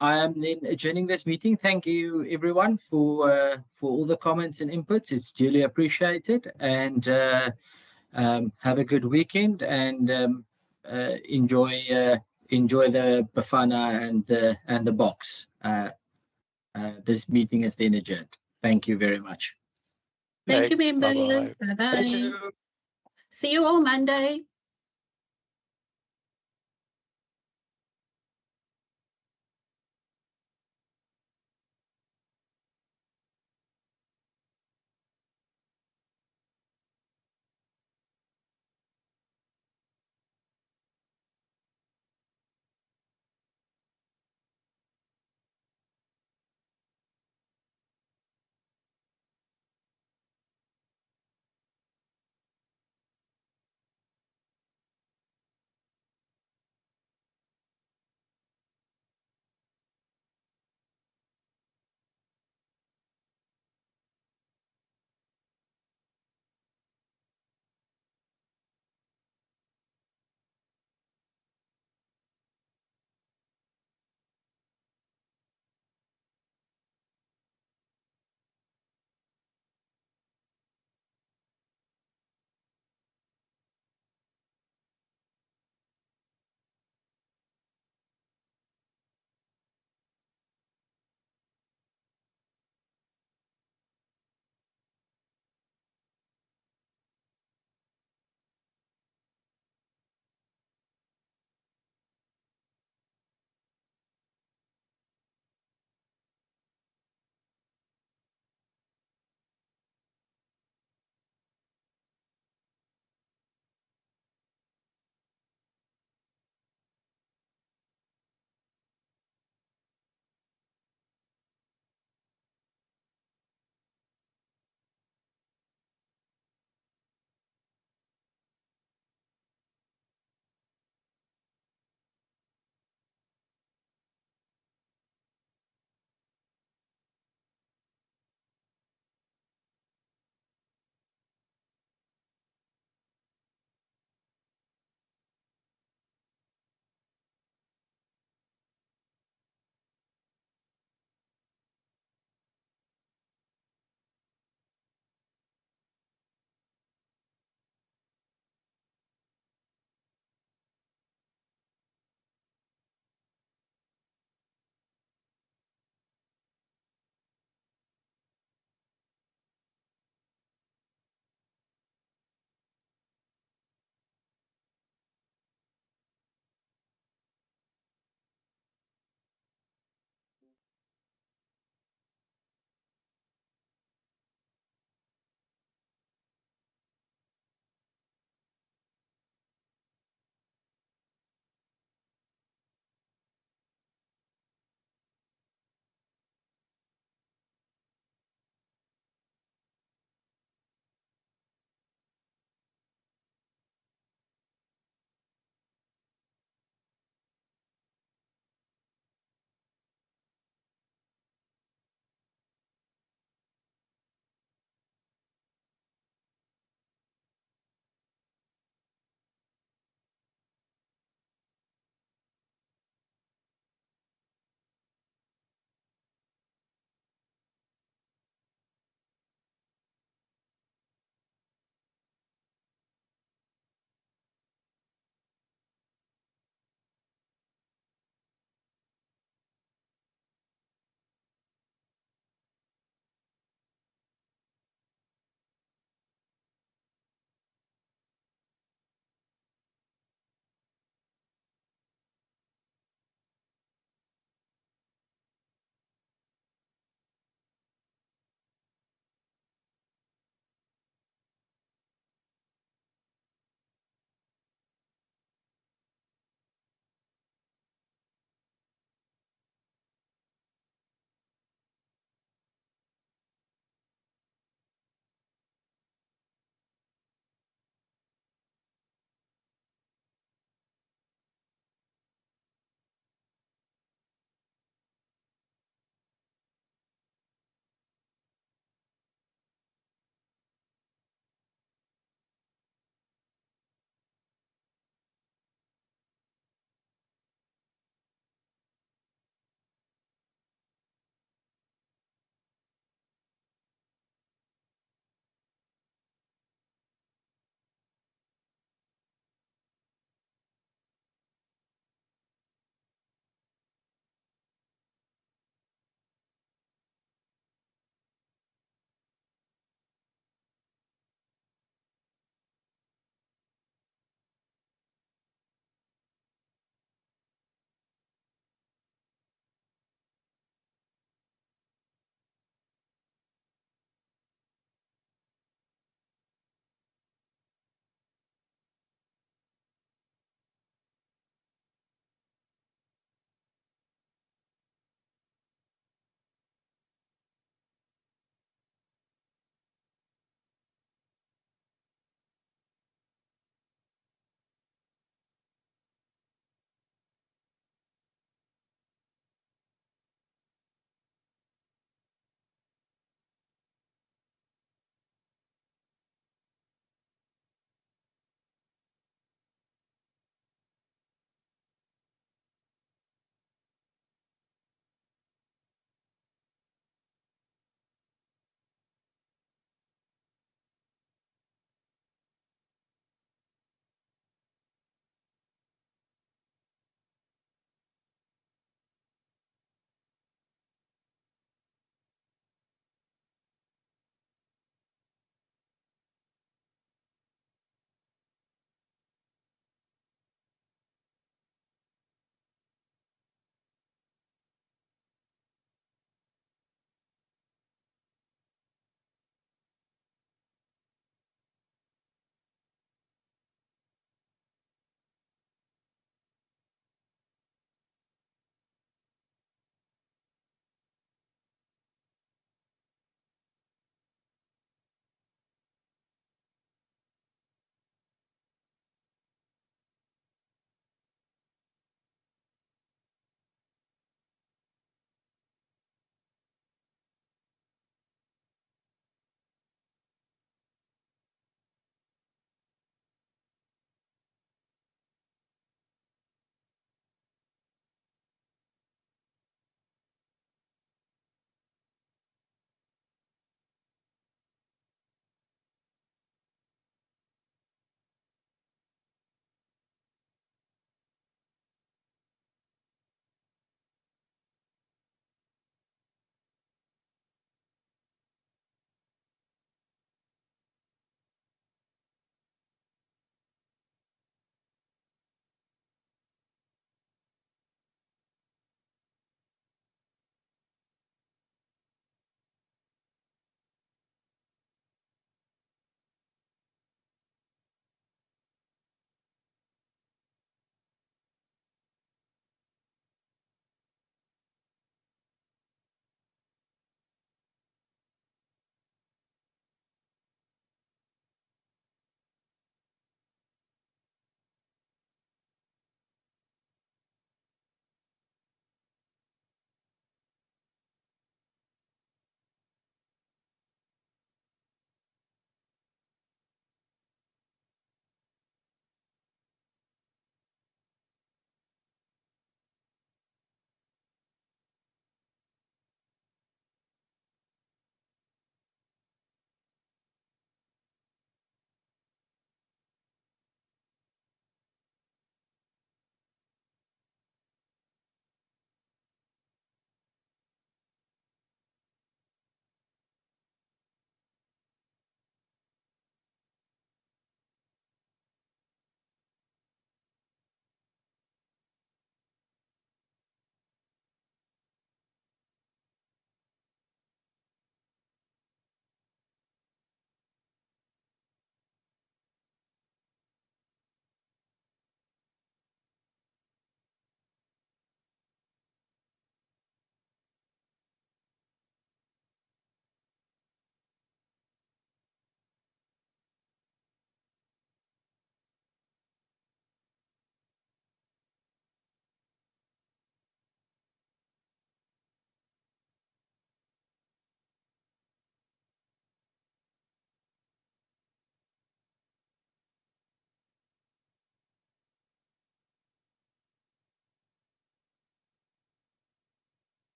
I am then adjourning this meeting. Thank you everyone for all the comments and inputs. It's duly appreciated, and have a good weekend, and enjoy the Bafana and the box. This meeting is then adjourned. Thank you very much. Thank you, Thanks, members. bye-bye. Bye-bye. Thank you. See you all Monday.